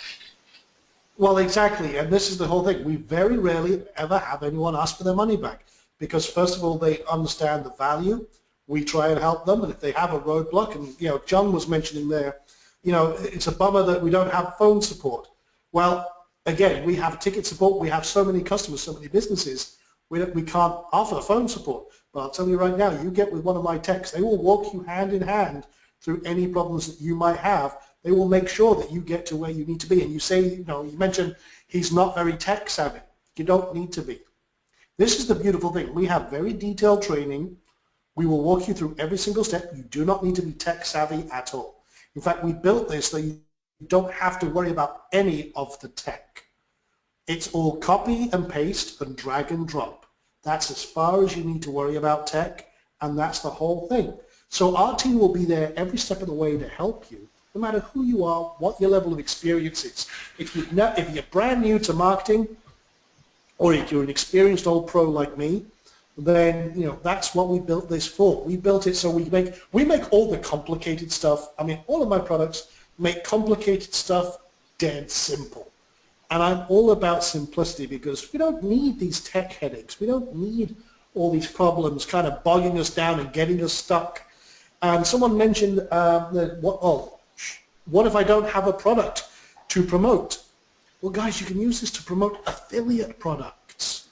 Well, exactly, and this is the whole thing. We very rarely ever have anyone ask for their money back because, first of all, they understand the value. We try and help them, and if they have a roadblock, and John was mentioning there, it's a bummer that we don't have phone support. Well, again, we have ticket support. We have so many customers, so many businesses. We can't offer phone support. But I'll tell you right now, you get with one of my techs, they will walk you hand in hand through any problems that you might have. They will make sure that you get to where you need to be. And you say, you mentioned he's not very tech savvy. You don't need to be. This is the beautiful thing. We have very detailed training. We will walk you through every single step. You do not need to be tech savvy at all. In fact, we built this so you don't have to worry about any of the tech. It's all copy and paste and drag and drop. That's as far as you need to worry about tech, and that's the whole thing. So our team will be there every step of the way to help you, no matter who you are, what your level of if you're brand new to marketing, or if you're an experienced old pro like me, then that's what we built this for. We built it so we make all the complicated stuff. I mean, all of my products make complicated stuff dead simple. And I'm all about simplicity because we don't need these tech headaches. We don't need all these problems kind of bogging us down and getting us stuck. And someone mentioned what if I don't have a product to promote? Well, guys, you can use this to promote affiliate products.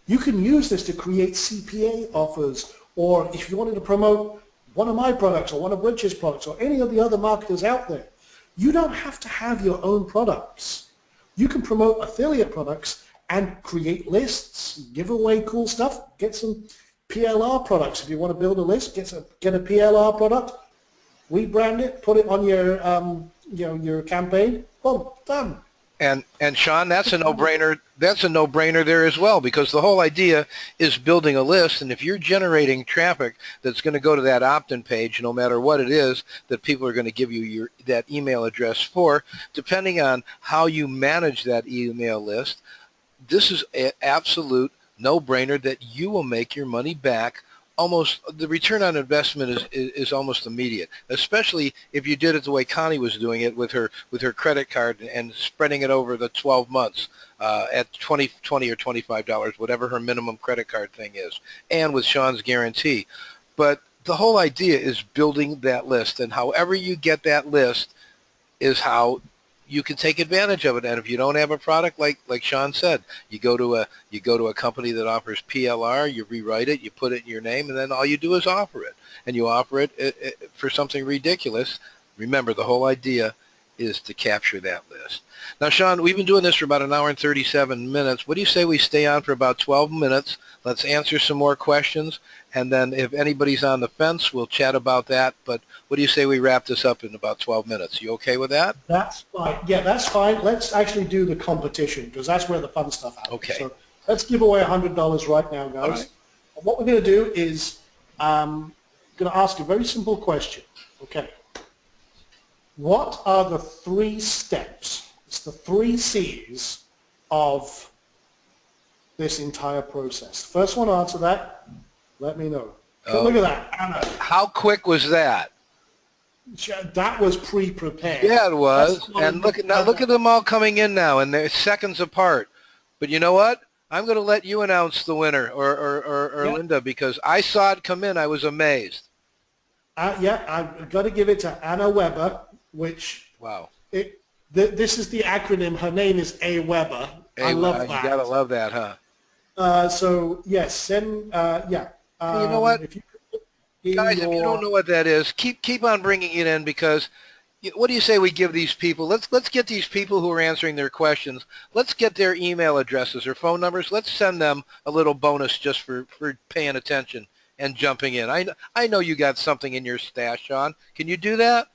You can use this to create CPA offers, or if you wanted to promote one of my products or one of Rich's products or any of the other marketers out there, you don't have to have your own products. You can promote affiliate products and create lists, give away cool stuff, get some PLR products. If you want to build a list, get a PLR product, rebrand it, put it on your campaign, boom, done. And Sean, that's a no-brainer. That's a no-brainer there as well, because the whole idea is building a list, and if you're generating traffic that's going to go to that opt-in page, no matter what it is that people are going to give you that email address for, depending on how you manage that email list, this is an absolute no-brainer that you will make your money back. Almost the return on investment is almost immediate, especially if you did it the way Connie was doing it with her credit card and spreading it over the 12 months at $20 or $25, whatever her minimum credit card thing is, and with Sean's guarantee. But the whole idea is building that list, and however you get that list is how you can take advantage of it. And if you don't have a product, like Sean said, you go to a company that offers PLR, you rewrite it, you put it in your name, and then all you do is offer it. And you offer it for something ridiculous. Remember, the whole idea is to capture that list. Now, Sean, we've been doing this for about an hour and 37 minutes. What do you say we stay on for about 12 minutes? Let's answer some more questions, and then if anybody's on the fence, we'll chat about that. But what do you say we wrap this up in about 12 minutes? You okay with that? That's fine. Yeah, that's fine. Let's actually do the competition because that's where the fun stuff happens. Okay. So let's give away $100 right now, guys. Right. What we're going to do is I'm going to ask a very simple question. Okay. What are the 3 steps? It's the 3 C's of this entire process. First one to answer that, let me know. Look at that, Anna. How quick was that? That was pre-prepared. Yeah, it was. And look at them all coming in now, and they're seconds apart. But you know what? I'm going to let you announce the winner, or yep. Linda, because I saw it come in. I was amazed. Yeah, I've got to give it to Anna Weber, which wow. This is the acronym. Her name is A. Weber. I love that. You gotta love that, huh? So yes, then yeah. You know what, guys? If you don't know what that is, keep on bringing it in, because what do you say we give these people? Let's get these people who are answering their questions. Let's get their email addresses or phone numbers. Let's send them a little bonus just for paying attention and jumping in. I know you got something in your stash, Sean. Can you do that?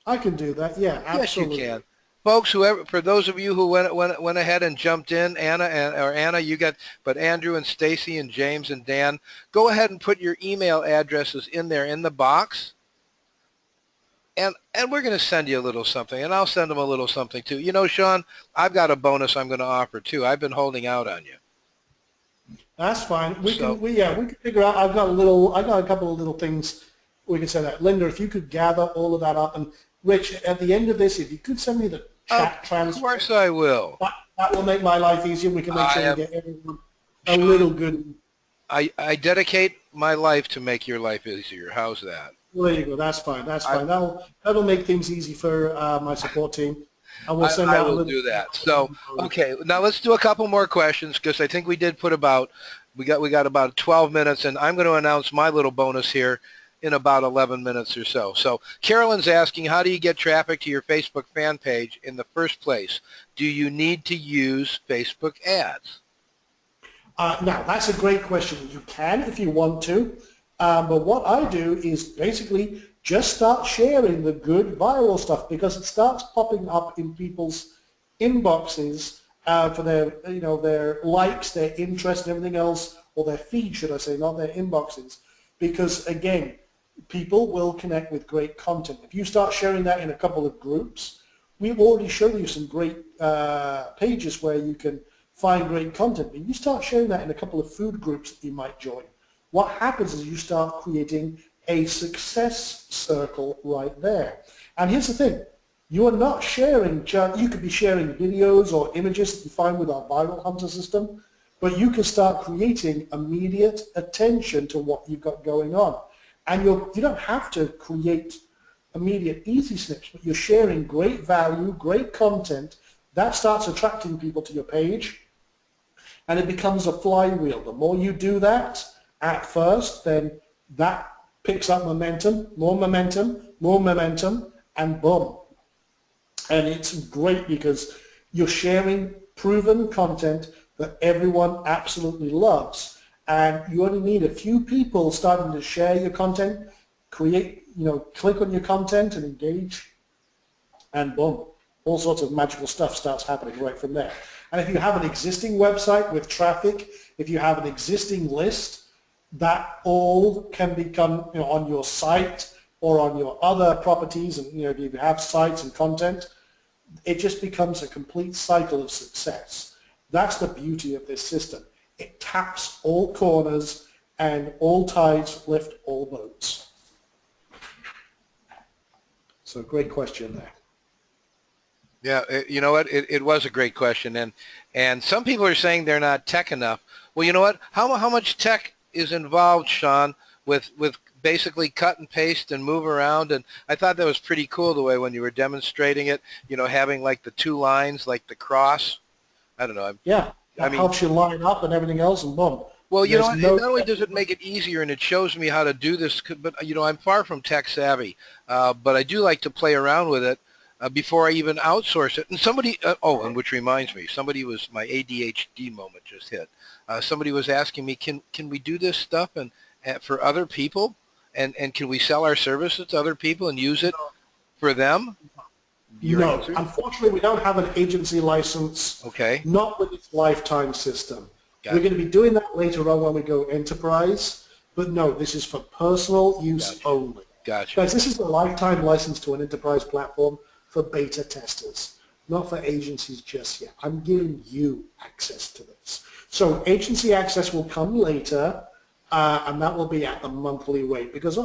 I can do that. Yeah, absolutely. Yes, you can. Folks, for those of you who went ahead and jumped in, Anna, you got, but Andrew and Stacy and James and Dan, go ahead and put your email addresses in there in the box, and we're going to send you a little something, and I'll send them a little something too. You know, Sean, I've got a bonus I'm going to offer too. I've been holding out on you. That's fine. We can figure out. I've got a couple of little things we can say that. Linda, if you could gather all of that up, and Rich, at the end of this, if you could send me the Of chat transcript, course I will. that will make my life easier. We can make I sure we am, get everyone a Sean, little good. I dedicate my life to make your life easier. How's that? Well, there you go. That's fine. That's I, fine. That'll make things easy for my support team. And we'll send I out a will little. do that. So, okay, now let's do a couple more questions because I think we did put about, we got about 12 minutes, and I'm going to announce my little bonus here in about 11 minutes or so. So Carolyn's asking, how do you get traffic to your Facebook fan page in the first place? Do you need to use Facebook ads? Now, that's a great question. You can if you want to, but what I do is basically just start sharing the good viral stuff because it starts popping up in people's inboxes for their, their likes, their interest, and everything else, or their feed, should I say, not their inboxes. Because again, people will connect with great content. If you start sharing that in a couple of groups, we've already shown you some great pages where you can find great content, but you start sharing that in a couple of food groups that you might join. What happens is you start creating a success circle right there. And here's the thing, you are not sharing, you could be sharing videos or images that you find with our Viral Hunter system, but you can start creating immediate attention to what you've got going on. And you don't have to create immediate easy snips, but you're sharing great value, great content, that starts attracting people to your page, and it becomes a flywheel. The more you do that at first, then that picks up momentum, and boom. And it's great because you're sharing proven content that everyone absolutely loves. And you only need a few people starting to share your content, click on your content and engage, and boom, all sorts of magical stuff starts happening right from there. And if you have an existing website with traffic, if you have an existing list, that all can become on your site or on your other properties, and if you have sites and content, it just becomes a complete cycle of success. That's the beauty of this system. It taps all corners and all tides lift all boats. So great question there. Yeah, you know what? It was a great question, and some people are saying they're not tech enough. Well, you know what? How much tech is involved, Sean, with basically cut and paste and move around? And I thought that was pretty cool the way when you were demonstrating it, having like the two lines, like the cross. I don't know. Yeah, that helps you line up and everything else, and boom. Well, not only does it make it easier and it shows me how to do this, but I'm far from tech savvy, but I do like to play around with it before I even outsource it. And somebody, and which reminds me, my ADHD moment just hit. Somebody was asking me, can we do this stuff and for other people, and can we sell our services to other people and use it for them? No, unfortunately, we don't have an agency license. Okay. Not with its lifetime system. Gotcha. We're going to be doing that later on when we go enterprise, but no, this is for personal use only. Gotcha. Guys, this is a lifetime license to an enterprise platform for beta testers, not for agencies just yet. I'm giving you access to this. So agency access will come later, and that will be at the monthly rate because,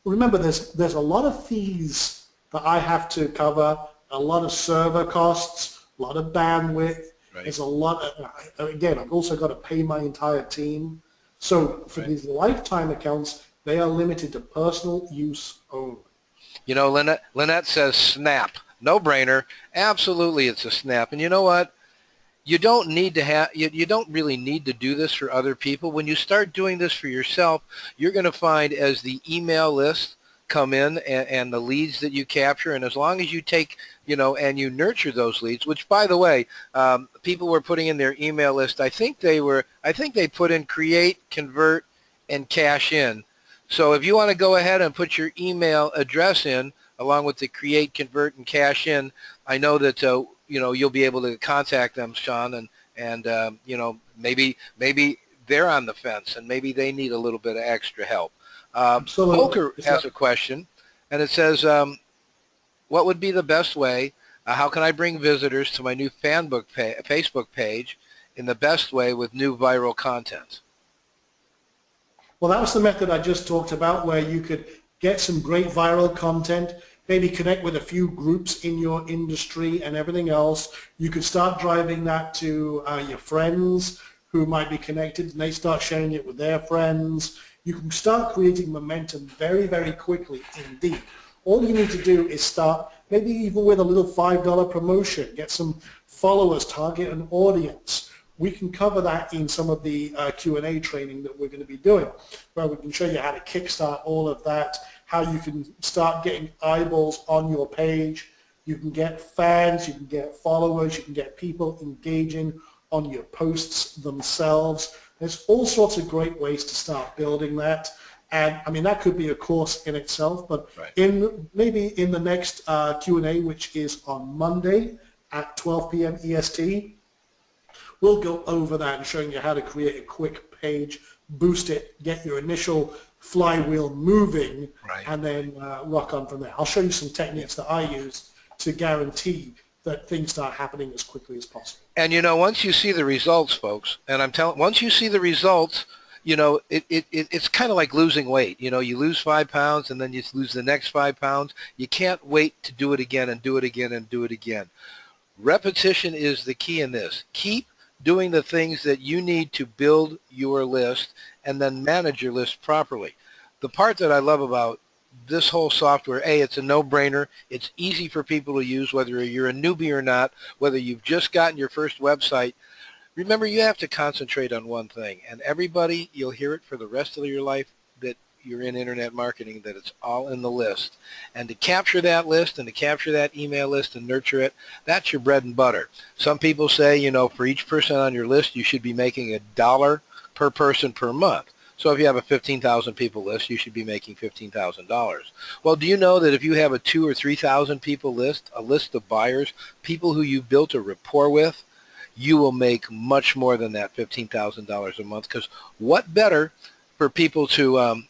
remember there's a lot of fees that I have to cover, a lot of server costs, a lot of bandwidth. Right. There's a lot of, again, I've also got to pay my entire team. So for these lifetime accounts, they are limited to personal use only. Lynette says snap. No brainer. Absolutely, it's a snap. And you know what? You don't need to have, you don't really need to do this for other people. When you start doing this for yourself, you're going to find as the email list come in and the leads that you capture, and as long as you take, and you nurture those leads, which by the way, people were putting in their email list, I think they put in create, convert, and cash in. So if you want to go ahead and put your email address in along with the create, convert, and cash in, I know that you'll be able to contact them, Sean, and maybe they're on the fence and maybe they need a little bit of extra help. Volker has a question, and it says, what would be the best way, how can I bring visitors to my new Facebook page in the best way with new viral content? Well, that was the method I just talked about, where you could get some great viral content, maybe connect with a few groups in your industry and everything else. You could start driving that to your friends who might be connected, and they start sharing it with their friends. You can start creating momentum very, very quickly indeed. All you need to do is start maybe even with a little $5 promotion, get some followers, target an audience. We can cover that in some of the Q&A training that we're going to be doing, where we can show you how to kickstart all of that, how you can start getting eyeballs on your page. You can get fans, you can get followers, you can get people engaging on your posts themselves. There's all sorts of great ways to start building that. And I mean, that could be a course in itself, but maybe in the next Q&A, which is on Monday at 12 p.m. EST, we'll go over that and showing you how to create a quick page, boost it, get your initial flywheel moving, and then rock on from there. I'll show you some techniques that I use to guarantee that things start happening as quickly as possible. And you know, once you see the results, folks, and I'm telling, once you see the results, you know, it's kind of like losing weight. You know, you lose 5 pounds and then you lose the next 5 pounds. You can't wait to do it again and do it again and do it again. Repetition is the key in this. Keep doing the things that you need to build your list and then manage your list properly. The part that I love about this whole software, it's a no-brainer. It's easy for people to use, whether you're a newbie or not, whether you've just gotten your first website. Remember, you have to concentrate on one thing, and everybody, you'll hear it for the rest of your life that you're in internet marketing, that it's all in the list. And to capture that list and to capture that email list and nurture it, that's your bread and butter. Some people say, you know, for each person on your list, you should be making $1 per person per month. So if you have a 15,000 people list, you should be making $15,000. Well, do you know that if you have a 2,000 or 3,000 people list, a list of buyers, people who you've built a rapport with, you will make much more than that $15,000 a month? Because what better for people to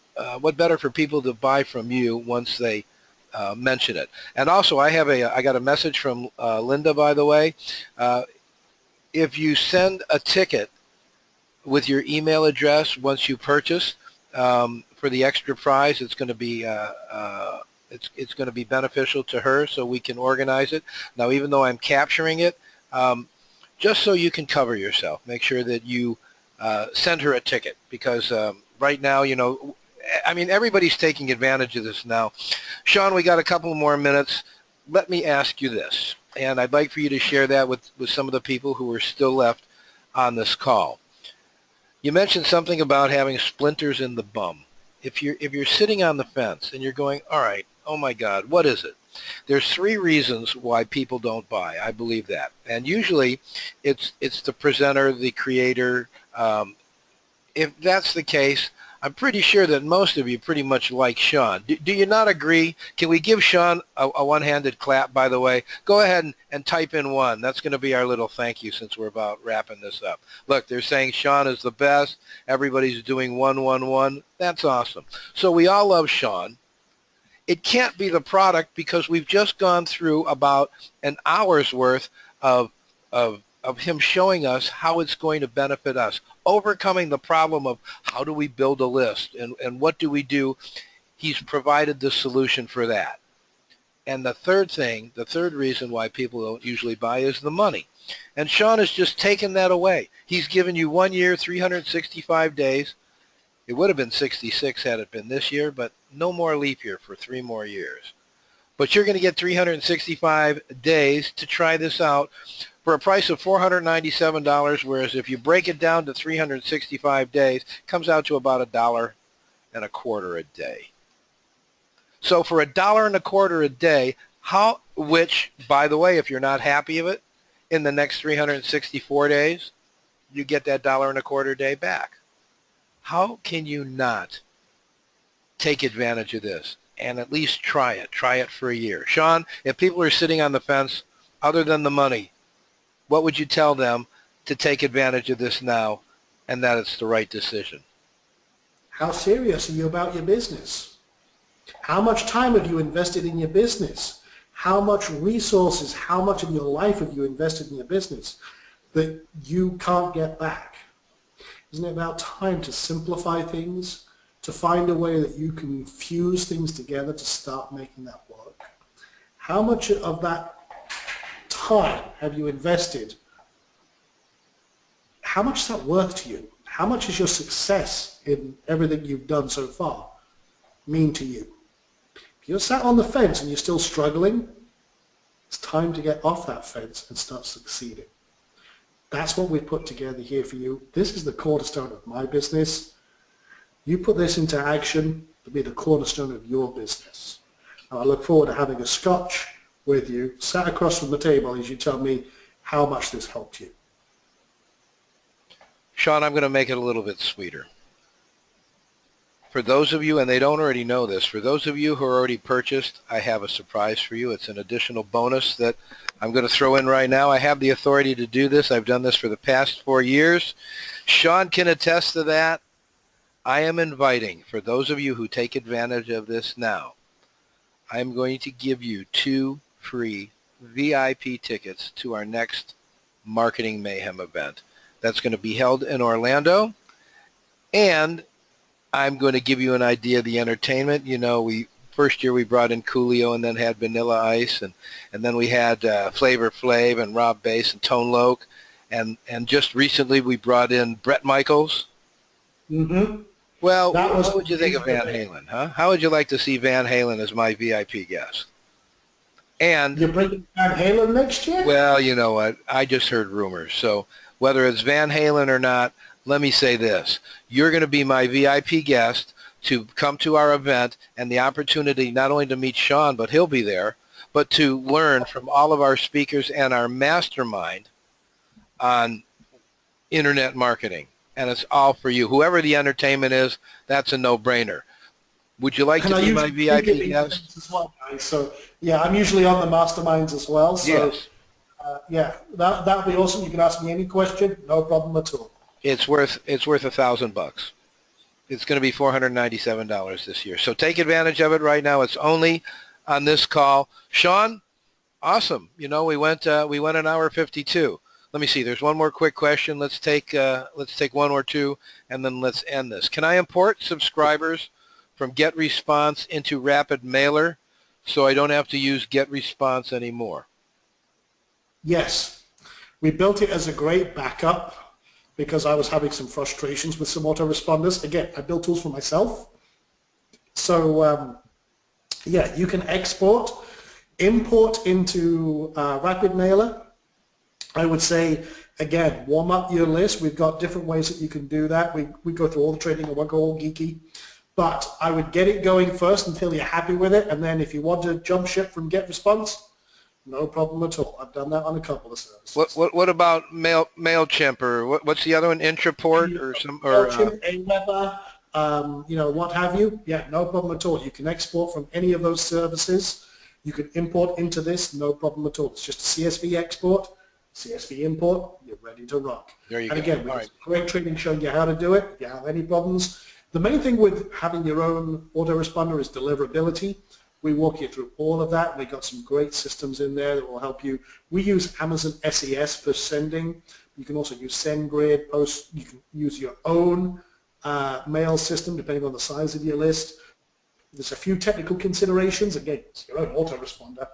buy from you once they mention it? And also, I got a message from Linda, by the way. If you send a ticket with your email address once you purchase for the extra prize, it's going to be it's going to be beneficial to her, so we can organize it. Now, even though I'm capturing it, just so you can cover yourself, make sure that you send her a ticket, because right now, you know, I mean, everybody's taking advantage of this now. Sean, we got a couple more minutes. Let me ask you this, and I'd like for you to share that with some of the people who are still left on this call. You mentioned something about having splinters in the bum. If you're sitting on the fence and you're going, all right, oh my God, what is it? There's 3 reasons why people don't buy. I believe that. And usually it's the presenter, the creator. If that's the case, I'm pretty sure that most of you pretty much like Sean. Do you not agree? Can we give Sean a one-handed clap, by the way? Go ahead and type in 1. That's going to be our little thank you since we're about wrapping this up. Look, they're saying Sean is the best. Everybody's doing 1, 1, 1. That's awesome. So we all love Sean. It can't be the product, because we've just gone through about an hour's worth of him showing us how it's going to benefit us, overcoming the problem of how do we build a list and what do we do. He's provided the solution for that. And the third reason why people don't usually buy is the money. And Sean has just taken that away. He's given you 1 year, 365 days. It would have been 66 had it been this year, but no more leap year for 3 more years. But you're going to get 365 days to try this out for a price of $497, whereas if you break it down to 365 days, it comes out to about $1.25 a day. So for $1.25 a day, which, by the way, if you're not happy with it, in the next 364 days, you get that $1.25 a day back. How can you not take advantage of this and at least try it? Try it for a year. Sean, if people are sitting on the fence, other than the money, what would you tell them to take advantage of this now and that it's the right decision? How serious are you about your business? How much time have you invested in your business? How much resources, how much of your life have you invested in your business that you can't get back? Isn't it about time to simplify things, to find a way that you can fuse things together to start making that work. How much of that time have you invested? How much is that worth to you? How much is your success in everything you've done so far mean to you? If you're sat on the fence and you're still struggling, it's time to get off that fence and start succeeding. That's what we've put together here for you. This is the cornerstone of my business. You put this into action to be the cornerstone of your business. And I look forward to having a scotch with you, sat across from the table as you tell me how much this helped you. Sean, I'm going to make it a little bit sweeter. For those of you, and they don't already know this, for those of you who are already purchased, I have a surprise for you. It's an additional bonus that I'm going to throw in right now. I have the authority to do this. I've done this for the past 4 years. Sean can attest to that. I am inviting, for those of you who take advantage of this now, I'm going to give you 2 free VIP tickets to our next Marketing Mayhem event. That's going to be held in Orlando, and I'm going to give you an idea of the entertainment. You know, first year we brought in Coolio and then had Vanilla Ice, and then we had Flavor Flav and Rob Bass and Tone Loc, and just recently we brought in Bret Michaels. Mm-hmm. Well, what would you think of Van Halen, huh? How would you like to see Van Halen as my VIP guest? And you're bringing Van Halen next year? Well, you know what? I just heard rumors. So whether it's Van Halen or not, let me say this. You're going to be my VIP guest to come to our event, and the opportunity not only to meet Sean, but he'll be there, but to learn from all of our speakers and our mastermind on internet marketing. And it's all for you. Whoever the entertainment is, that's a no-brainer. Would you like to be my VIP guest? As well, guys. So, yeah, I'm usually on the masterminds as well. So, yes. Yeah, that would be awesome. You can ask me any question, no problem at all. It's worth $1,000. It's going to be $497 this year. So take advantage of it right now. It's only on this call. Sean, awesome. You know, we went an hour 52. Let me see. There's one more quick question. Let's take one or two, and then let's end this. Can I import subscribers from GetResponse into Rapid Mailer so I don't have to use GetResponse anymore? Yes. We built it as a great backup because I was having some frustrations with some autoresponders. Again, I built tools for myself. So, yeah, you can export, import into Rapid Mailer. I would say, again, warm up your list. We've got different ways that you can do that. We go through all the training. I won't go all geeky. But I would get it going first until you're happy with it. And then if you want to jump ship from GetResponse, no problem at all. I've done that on a couple of services. What about MailChimp, or what's the other one? Intraport or some? MailChimp, Aweber, you know, what have you? Yeah, no problem at all. You can export from any of those services. You can import into this, no problem at all. It's just a CSV export, CSV import. You're ready to rock. There you and go. Again, we have great training showing you how to do it. If you have any problems, the main thing with having your own autoresponder is deliverability. We walk you through all of that. We've got some great systems in there that will help you. We use Amazon SES for sending. You can also use SendGrid, Post. You can use your own mail system depending on the size of your list. There's a few technical considerations. Again, it's your own autoresponder.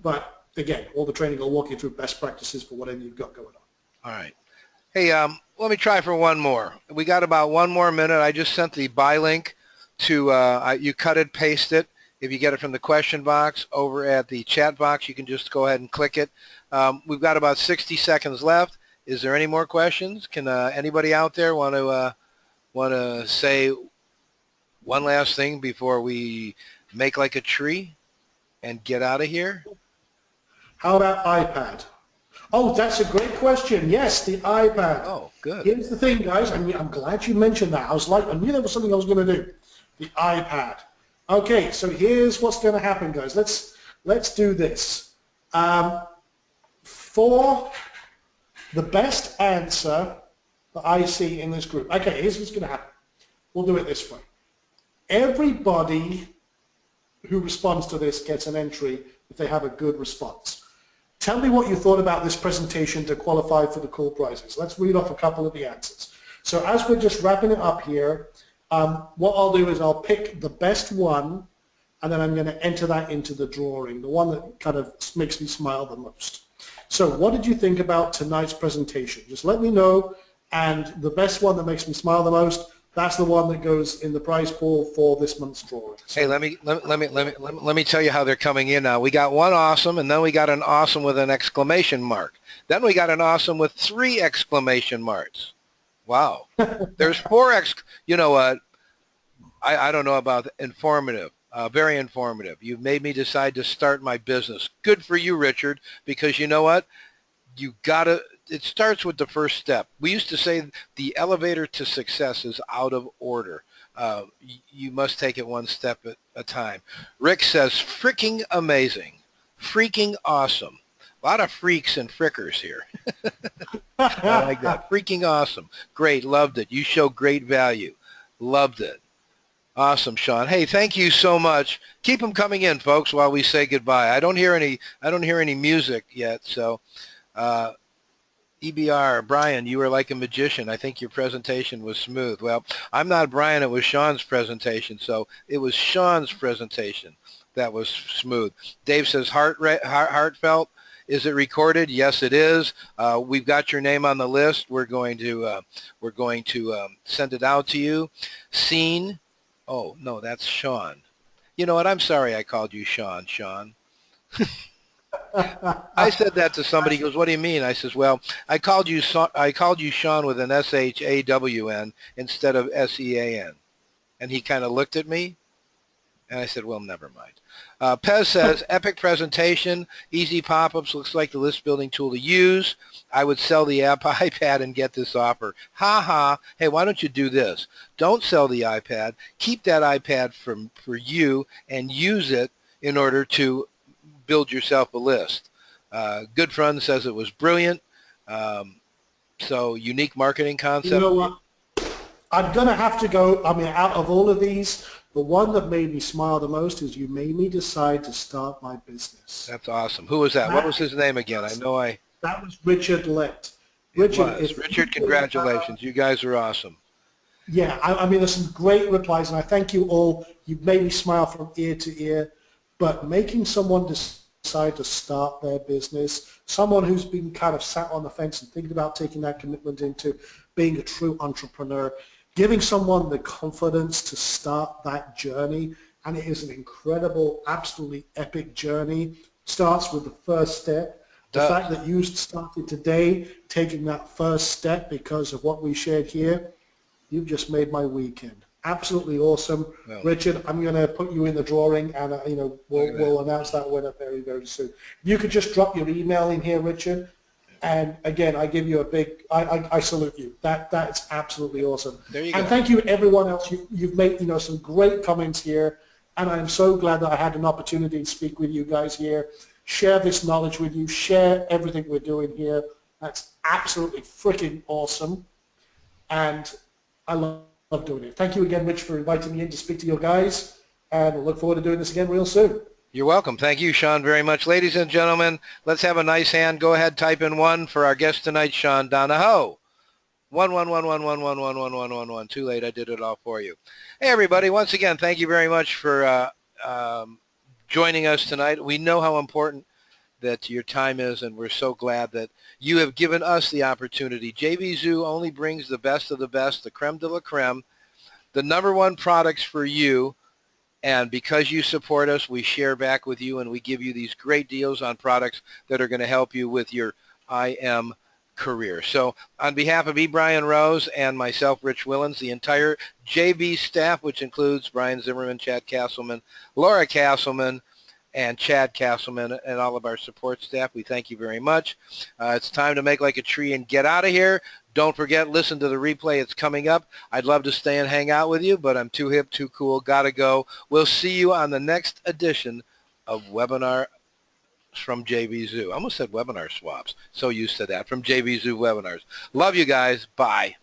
But again, all the training will walk you through best practices for whatever you've got going on. All right. Hey, let me try for one more. We got about 1 more minute. I just sent the buy link to, you cut it, paste it. If you get it from the question box over at the chat box, you can just go ahead and click it. We've got about 60 seconds left. Is there any more questions? Can anybody out there want to say one last thing before we make like a tree and get out of here? How about iPad? Oh, that's a great question. Yes, the iPad. Oh, good. Here's the thing, guys. I'm glad you mentioned that. I knew there was something I was going to do. The iPad. Okay, so here's what's going to happen, guys. Let's do this. For the best answer that I see in this group. Okay, here's what's going to happen. We'll do it this way. Everybody who responds to this gets an entry if they have a good response. Tell me what you thought about this presentation to qualify for the cool prizes. Let's read off a couple of the answers. So as we're just wrapping it up here, What I'll do is I'll pick the best one, and then I'm going to enter that into the drawing, the one that kind of makes me smile the most. So what did you think about tonight's presentation? Just let me know, and the best one that makes me smile the most, that's the one that goes in the prize pool for this month's drawing. So, hey, let me tell you how they're coming in now. We got one awesome, and then we got an awesome with an exclamation mark. Then we got an awesome with 3 exclamation marks. Wow. There's 4 you know what? I don't know about informative. Very informative. You've made me decide to start my business. Good for you, Richard, because you know what? You gotta, it starts with the first step. We used to say the elevator to success is out of order. You must take it one step at a time. Rick says, freaking amazing. Freaking awesome. A lot of freaks and frickers here. I like that. Freaking awesome. Great. Loved it. You show great value. Loved it. Awesome, Sean. Hey, thank you so much. Keep them coming in, folks, while we say goodbye. I don't hear any music yet, so EBR, Brian, you were like a magician. I think your presentation was smooth. Well, I'm not Brian. It was Sean's presentation, so it was Sean's presentation that was smooth. Dave says, heartfelt. Is it recorded? Yes, it is. We've got your name on the list. We're going to send it out to you. Scene. Oh, no, that's Sean. You know what? I'm sorry I called you Sean. I said that to somebody. He goes, what do you mean? I says, well, I called you Sean with an S-H-A-W-N instead of S-E-A-N. And he kind of looked at me, and I said, well, never mind. Pez says, epic presentation. EZPOPUPS looks like the list building tool to use. I would sell the iPad and get this offer. Ha ha. Hey, why don't you do this? Don't sell the iPad. Keep that iPad for you and use it in order to build yourself a list. Good Friend says it was brilliant. So unique marketing concept. you know what? I'm going to have to go, I mean, out of all of these, the one that made me smile the most is you made me decide to start my business. That's awesome. Who was that? What was his name again? I know That was Richard Lett. Richard, congratulations. You guys are awesome. Yeah, I mean, there's some great replies, and I thank you all. You've made me smile from ear to ear. But making someone decide to start their business, someone who's been kind of sat on the fence and thinking about taking that commitment into being a true entrepreneur, giving someone the confidence to start that journey, and it is an incredible, absolutely epic journey. Starts with the first step. The fact that you started today taking that first step because of what we shared here, you've just made my weekend. Absolutely awesome. Well, Richard, I'm going to put you in the drawing, and we'll announce that winner very, very soon. You could just drop your email in here, Richard. And again, I give you a big, I salute you. That's absolutely awesome. There you go. And thank you everyone else. You've made some great comments here, and I'm so glad that I had an opportunity to speak with you guys here, share this knowledge with you, share everything we're doing here. That's absolutely freaking awesome, and I love doing it. Thank you again, Rich, for inviting me in to speak to your guys, and I look forward to doing this again real soon. You're welcome. Thank you, Sean, very much. Ladies and gentlemen, let's have a nice hand. Go ahead, type in 1 for our guest tonight, Sean Donahoe. 1. Too late. I did it all for you. Hey, everybody. Once again, thank you very much for joining us tonight. We know how important that your time is, and we're so glad that you have given us the opportunity. JVZoo only brings the best of the best, the creme de la creme, the #1 products for you. And because you support us, we share back with you, and we give you these great deals on products that are going to help you with your IM career. So on behalf of E. Brian Rose and myself, Rich Willens, the entire JV staff, which includes Brian Zimmerman, Chad Castleman, Laura Castleman, and Chad Castleman, and all of our support staff, we thank you very much. It's time to make like a tree and get out of here. Don't forget, listen to the replay. It's coming up. I'd love to stay and hang out with you, but I'm too hip, too cool. Gotta go. We'll see you on the next edition of Webinar from JVZoo. I almost said Webinar Swaps. So used to that. From JVZoo Webinars. Love you guys. Bye.